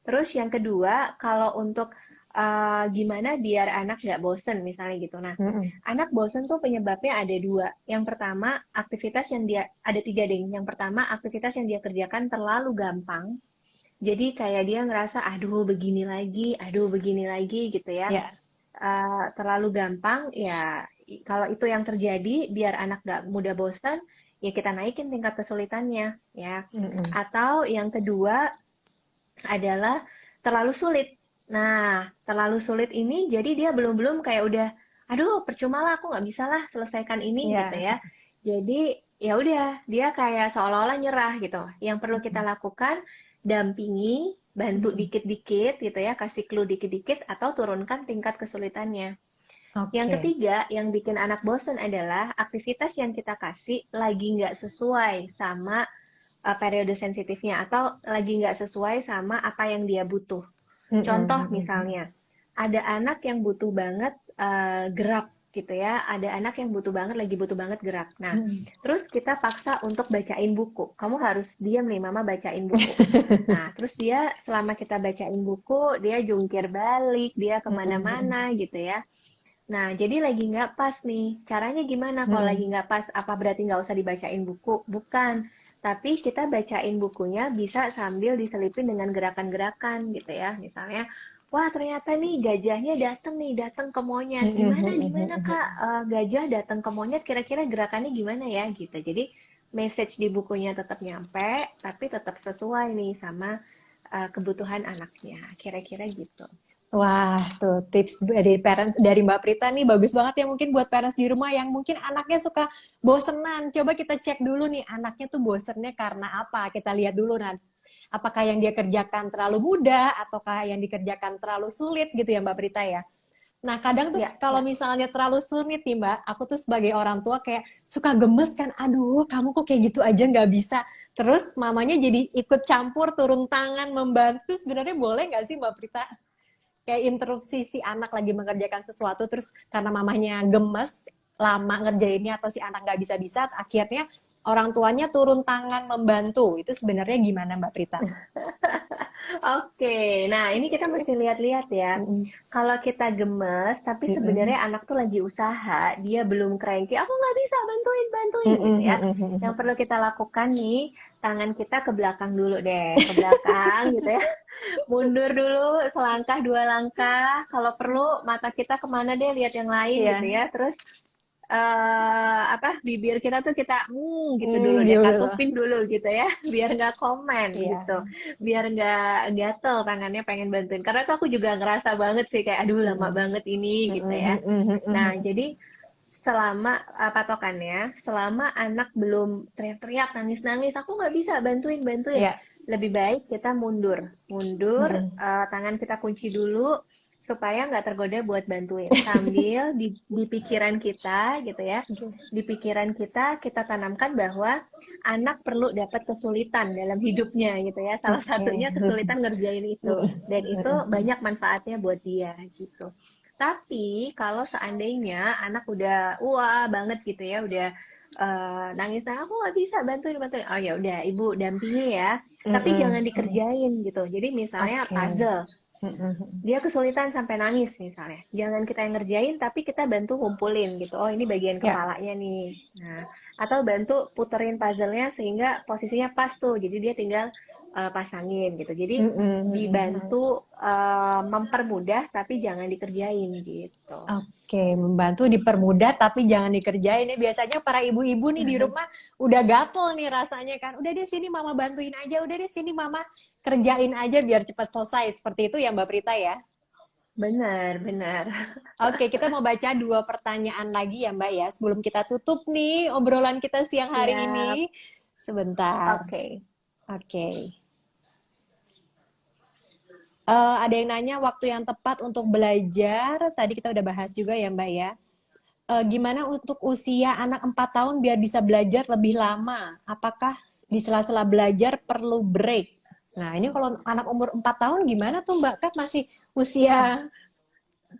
Terus yang kedua, kalau untuk gimana biar anak nggak bosen misalnya gitu. Nah, Mm-mm. anak bosen tuh penyebabnya ada dua. Yang pertama, aktivitas yang dia ada tiga deh. Yang pertama, aktivitas yang dia kerjakan terlalu gampang. Jadi kayak dia ngerasa, aduh begini lagi gitu ya. Ya. Terlalu gampang, ya kalau itu yang terjadi, biar anak gak mudah bosan, ya kita naikin tingkat kesulitannya, ya. Mm-mm. Atau yang kedua adalah terlalu sulit. Nah, terlalu sulit ini jadi dia belum-belum kayak udah, aduh percuma lah aku nggak bisa lah selesaikan ini gitu Ya. ya. Jadi ya udah dia kayak seolah-olah nyerah gitu. Yang perlu kita Mm-mm. lakukan dampingi, bantu Mm-mm. dikit-dikit gitu ya, kasih clue dikit-dikit atau turunkan tingkat kesulitannya. Yang Oke. ketiga, yang bikin anak bosen adalah aktivitas yang kita kasih lagi nggak sesuai sama periode sensitifnya atau lagi nggak sesuai sama apa yang dia butuh. Mm-mm. Contoh Mm-mm. misalnya, ada anak yang butuh banget gerak gitu ya, ada anak yang butuh banget, lagi butuh banget gerak. Nah, Mm-mm. terus kita paksa untuk bacain buku. Kamu harus diam nih, mama bacain buku. Nah, terus dia selama kita bacain buku, dia jungkir balik, dia kemana-mana Mm-mm. gitu ya. Nah, jadi lagi nggak pas nih. Caranya gimana kalau lagi Mm-mm. nggak pas? Apa berarti nggak usah dibacain buku? Bukan. tapi kita bacain bukunya bisa sambil diselipin dengan gerakan-gerakan gitu ya. Misalnya, wah ternyata nih gajahnya datang ke monyet. Gimana Kak, gajah datang ke monyet kira-kira gerakannya gimana ya gitu. Jadi message di bukunya tetap nyampe, tapi tetap sesuai nih sama kebutuhan anaknya. Kira-kira gitu. Wah, tuh tips dari parents dari Mbak Prita nih bagus banget ya mungkin buat parents di rumah yang mungkin anaknya suka bosenan. Coba kita cek dulu nih anaknya tuh bosennya karena apa? Kita lihat dulu nah, apakah yang dia kerjakan terlalu mudah ataukah yang dikerjakan terlalu sulit gitu ya Mbak Prita ya. Nah, kadang tuh Ya, kalau ya. misalnya terlalu sulit nih Mbak, aku tuh sebagai orang tua kayak suka gemes kan, aduh kamu kok kayak gitu aja nggak bisa. Terus mamanya jadi ikut campur, turun tangan, membantu. Sebenarnya boleh nggak sih Mbak Prita? Kayak interupsi si anak lagi mengerjakan sesuatu terus karena mamanya gemes lama ngerjainnya atau si anak nggak bisa-bisa akhirnya orang tuanya turun tangan membantu itu sebenarnya gimana Mbak Prita? Oke, nah ini kita mesti lihat-lihat ya. Mm-mm. Kalau kita gemes, tapi Mm-mm. sebenarnya anak tuh lagi usaha, dia belum cranky, aku nggak bisa bantuin, bantuin gitu Mm-mm. ya. Yang Mm-mm. perlu kita lakukan nih, tangan kita ke belakang dulu deh, ke belakang gitu ya. Mundur dulu, selangkah, dua langkah. Kalau perlu, mata kita kemana deh, lihat yang lain gitu Iya. ya. Terus apa bibir kita tuh kita gitu dulu deh Gitu. katupin dulu gitu ya biar nggak komen Iya. gitu biar nggak gatel tangannya pengen bantuin karena tuh aku juga ngerasa banget sih kayak aduh lama Mm-mm. banget ini gitu ya. Nah Mm-mm. jadi selama patokannya selama anak belum teriak-teriak nangis-nangis aku nggak bisa bantuin bantuin Iya. lebih baik kita mundur Mm-mm. tangan kita kunci dulu supaya nggak tergoda buat bantuin sambil di pikiran kita gitu ya di pikiran kita kita tanamkan bahwa anak perlu dapat kesulitan dalam hidupnya gitu ya salah Oke. satunya kesulitan ngerjain itu dan itu Mm-mm. banyak manfaatnya buat dia gitu tapi kalau seandainya anak udah wah banget gitu ya udah nangis aku nggak bisa bantuin bantuin oh ya udah ibu dampingi ya tapi jangan Mm-mm. dikerjain gitu jadi misalnya Oke. puzzle Mm-mm. dia kesulitan sampai nangis misalnya. Jangan kita yang ngerjain, tapi kita bantu ngumpulin gitu. Oh, ini bagian Ya. kepalanya nih. Nah, atau bantu puterin puzzle-nya sehingga posisinya pas tuh. Jadi dia tinggal pasangin gitu. Jadi Mm-mm. dibantu mempermudah, tapi jangan dikerjain gitu. Oke, membantu dipermudah tapi jangan dikerjain ya. Biasanya para ibu-ibu nih di rumah udah gatel nih rasanya kan. Udah di sini mama bantuin aja, udah di sini mama kerjain aja biar cepat selesai. Seperti itu ya Mbak Prita ya. Benar, benar. Oke, kita mau baca dua pertanyaan lagi ya Mbak ya. Sebelum kita tutup nih obrolan kita siang hari Siap. ini. Sebentar. Oke. Oke. Ada yang nanya waktu yang tepat untuk belajar. Tadi kita udah bahas juga ya Mbak ya. Gimana untuk usia anak 4 tahun biar bisa belajar lebih lama? Apakah di sela-sela belajar perlu break? Nah, ini kalau anak umur 4 tahun gimana tuh Mbak? Kan masih usia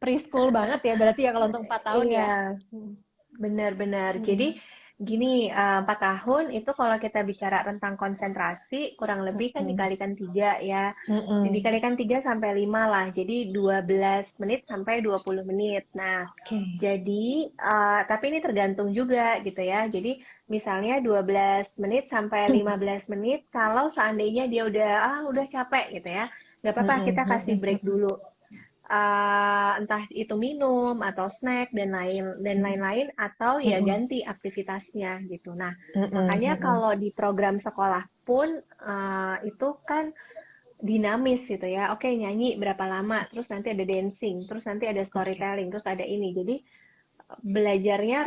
preschool banget ya, berarti ya kalau untuk 4 tahun ya. Iya. Benar-benar. Hmm. Jadi gini, 4 tahun itu kalau kita bicara tentang konsentrasi, kurang lebih kan Mm-mm. dikalikan 3 ya. Mm-mm. Dikalikan 3 sampai 5 lah. Jadi 12 menit sampai 20 menit. Nah, Oke. jadi tapi ini tergantung juga gitu ya. Jadi misalnya 12 menit sampai 15 menit kalau seandainya dia udah capek gitu ya. Nggak apa-apa, Mm-mm. kita kasih break Mm-mm. dulu entah itu minum atau snack dan lain-lain atau ya Mm-mm. ganti aktivitasnya gitu. Nah, Mm-mm. makanya Mm-mm. kalau di program sekolah pun itu kan dinamis gitu ya. Oke, nyanyi berapa lama, terus nanti ada dancing, terus nanti ada Oke. storytelling, terus ada ini. Jadi belajarnya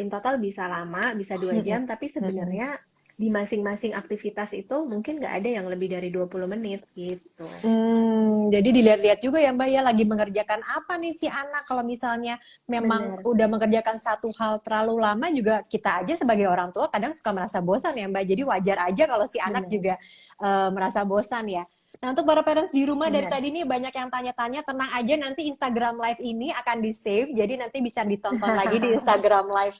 in total bisa lama, bisa 2 jam, tapi Mm-mm. sebenarnya di masing-masing aktivitas itu mungkin nggak ada yang lebih dari 20 menit gitu. Jadi dilihat-lihat juga ya Mbak ya lagi mengerjakan apa nih si anak kalau misalnya memang Bener, udah mengerjakan satu hal terlalu lama juga kita aja sebagai orang tua kadang suka merasa bosan ya Mbak. Jadi wajar aja kalau si anak bener. juga merasa bosan ya. Nah untuk para parents di rumah dari Benar. tadi nih banyak yang tanya-tanya tenang aja nanti Instagram Live ini akan di save jadi nanti bisa ditonton lagi di Instagram Live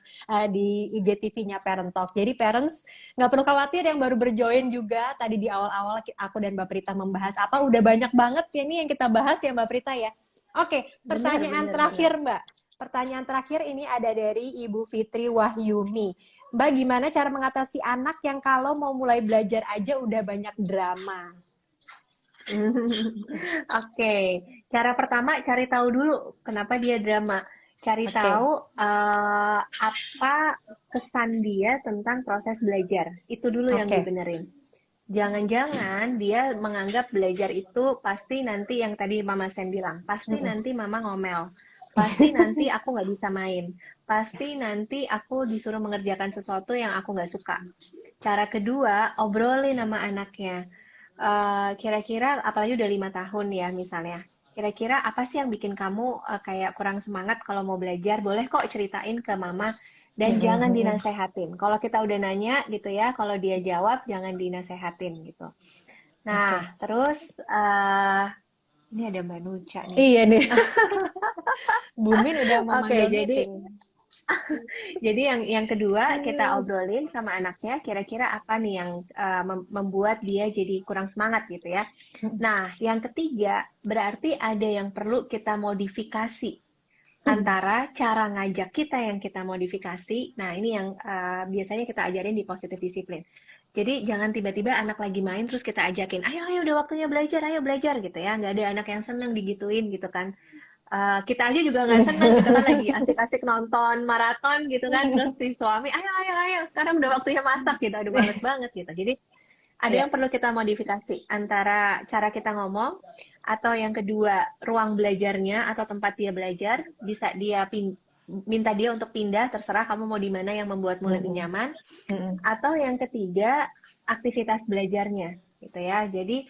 di IGTV-nya Parent Talk. Jadi parents nggak perlu khawatir yang baru berjoin juga tadi di awal-awal aku dan Mbak Prita membahas apa udah banyak banget ya nih yang kita bahas ya Mbak Prita ya. Oke, Benar, pertanyaan benar, benar. terakhir Mbak. Pertanyaan terakhir ini ada dari Ibu Fitri Wahyumi. Mbak, gimana cara mengatasi anak yang kalau mau mulai belajar aja udah banyak drama? Oke, cara pertama cari tahu dulu kenapa dia drama. Cari Oke, tahu apa kesan dia tentang proses belajar. Itu dulu yang oke. dibenerin. Jangan-jangan dia menganggap belajar itu pasti nanti yang tadi Mama Sen bilang, pasti Mm-mm. nanti Mama ngomel, pasti nanti aku nggak bisa main, pasti nanti aku disuruh mengerjakan sesuatu yang aku nggak suka. Cara kedua, obrolin sama anaknya. Kira-kira, apalagi udah 5 tahun ya misalnya, kira-kira apa sih yang bikin kamu kayak kurang semangat kalau mau belajar? Boleh kok ceritain ke Mama dan Mm-mm, jangan mm-mm. dinasehatin. Kalau kita udah nanya gitu ya, kalau dia jawab jangan dinasehatin gitu. Oke. Nah, terus ini ada Mbak Nuca nih. Iya nih, Bumin udah mau Oke, manggil jadi meeting. yang kedua kita Aduh. obrolin sama anaknya kira-kira apa nih yang membuat dia jadi kurang semangat gitu ya. Nah, yang ketiga berarti ada yang perlu kita modifikasi antara cara ngajak kita yang kita modifikasi. Nah, ini yang biasanya kita ajarin di positive discipline. Jadi jangan tiba-tiba anak lagi main terus kita ajakin, ayo ayo udah waktunya belajar, ayo belajar gitu ya. Nggak ada anak yang seneng digituin gitu kan. Kita aja juga nggak seneng gitu kan lagi asik-asik nonton maraton gitu kan. Terus si suami, ayo ayo ayo sekarang udah waktunya masak gitu. Aduh males banget gitu. Jadi ada Iya. yang perlu kita modifikasi antara cara kita ngomong atau yang kedua ruang belajarnya atau tempat dia belajar bisa minta dia untuk pindah terserah kamu mau di mana yang membuatmu lebih Mm-mm, nyaman mm-mm. atau yang ketiga aktivitas belajarnya gitu ya jadi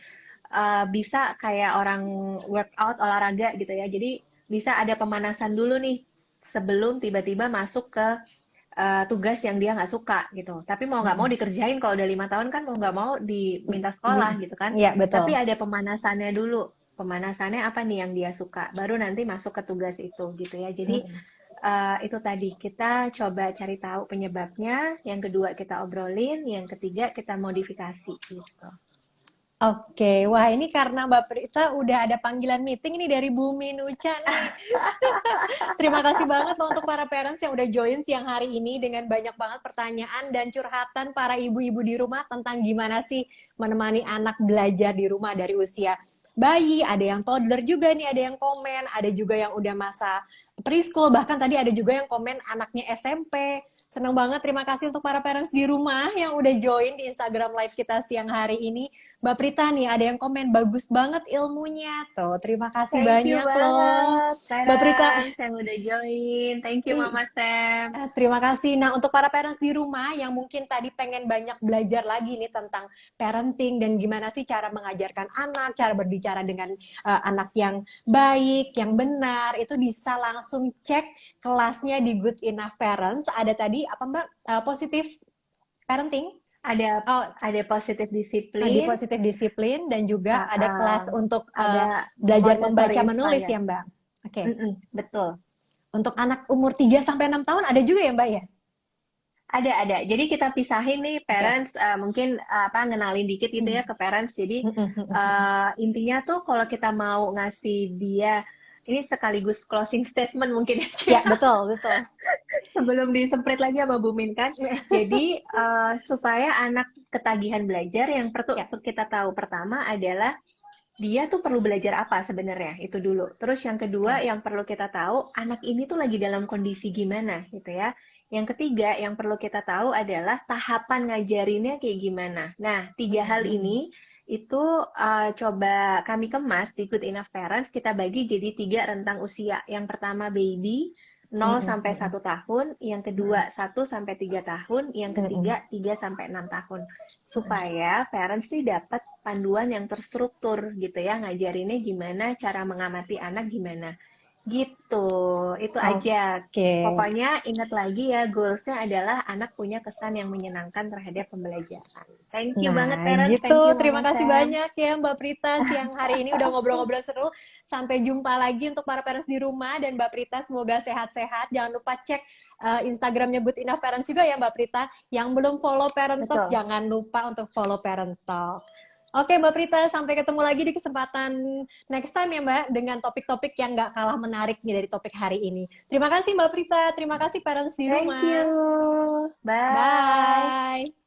bisa kayak orang workout olahraga gitu ya jadi bisa ada pemanasan dulu nih sebelum tiba-tiba masuk ke tugas yang dia nggak suka gitu. Tapi mau nggak mau Mm-mm. dikerjain kalau udah 5 tahun kan mau nggak mau diminta Mm-mm. sekolah gitu kan. Iya, betul. Tapi ada pemanasannya dulu. Pemanasannya apa nih yang dia suka. Baru nanti masuk ke tugas itu gitu ya. Jadi Mm-mm. itu tadi kita coba cari tahu penyebabnya. Yang kedua kita obrolin. Yang ketiga kita modifikasi gitu. Oke, wah ini karena Mbak Prita udah ada panggilan meeting nih dari Bumi Nuca nih. Terima kasih banget loh untuk para parents yang udah join siang hari ini dengan banyak banget pertanyaan dan curhatan para ibu-ibu di rumah tentang gimana sih menemani anak belajar di rumah dari usia bayi, ada yang toddler juga nih, ada yang komen, ada juga yang udah masa preschool, bahkan tadi ada juga yang komen anaknya SMP. Senang banget, terima kasih untuk para parents di rumah yang udah join di Instagram live kita siang hari ini. Mbak Prita nih, ada yang komen, bagus banget ilmunya. Tuh, terima kasih Thank you banyak loh. banget, Mbak Prita, parents yang udah join. Thank you, Mama Sam. terima kasih. Nah, untuk para parents di rumah yang mungkin tadi pengen banyak belajar lagi nih tentang parenting dan gimana sih cara mengajarkan anak, cara berbicara dengan anak yang baik, yang benar, itu bisa langsung cek kelasnya di Good Enough Parents. Ada tadi apa Mbak? Positif parenting? Ada Oh, ada positif di disiplin, positif disiplin dan juga ada kelas untuk ada belajar Montessori membaca menulis Inspire. ya Mbak. Oke. Betul. Untuk anak umur 3 sampai 6 tahun ada juga ya Mbak ya? Ada. Jadi kita pisahin nih Oke. parents mungkin apa ngenalin dikit gitu ya ke parents. Jadi Mm-mm. intinya tuh kalau kita mau ngasih dia ini sekaligus closing statement mungkin ya Ya, betul, betul. sebelum disemprit lagi sama Bu Min kan. Jadi supaya anak ketagihan belajar yang perlu Ya. kita tahu pertama adalah dia tuh perlu belajar apa sebenarnya itu dulu. Terus yang kedua Oke. yang perlu kita tahu anak ini tuh lagi dalam kondisi gimana gitu ya. Yang ketiga yang perlu kita tahu adalah tahapan ngajarinnya kayak gimana. Nah, tiga hal Mm-mm. ini itu coba kami kemas di Good Enough Parents kita bagi jadi tiga rentang usia. Yang pertama baby 0 sampai Mm-mm. 1 tahun, yang kedua 1 sampai 3 tahun, yang Mm-mm. ketiga 3 sampai 6 tahun supaya parents sih dapat panduan yang terstruktur gitu ya ngajarinnya gimana cara mengamati anak gimana gitu itu aja Oke. pokoknya ingat lagi ya goalsnya adalah anak punya kesan yang menyenangkan terhadap pembelajaran thank you banget Nah, parents gitu. thank you Terima Mama kasih Sam. banyak ya Mbak Prita siang hari ini udah ngobrol-ngobrol seru. Sampai jumpa lagi untuk para parents di rumah dan Mbak Prita semoga sehat-sehat. Jangan lupa cek Instagramnya Good Enough Parents juga ya Mbak Prita. Yang belum follow Parent Talk Betul. jangan lupa untuk follow Parent Talk. Oke Mbak Prita, sampai ketemu lagi di kesempatan next time ya Mbak, dengan topik-topik yang nggak kalah menarik nih dari topik hari ini. Terima kasih Mbak Prita, terima kasih parents di Thank rumah. you. Bye. Bye.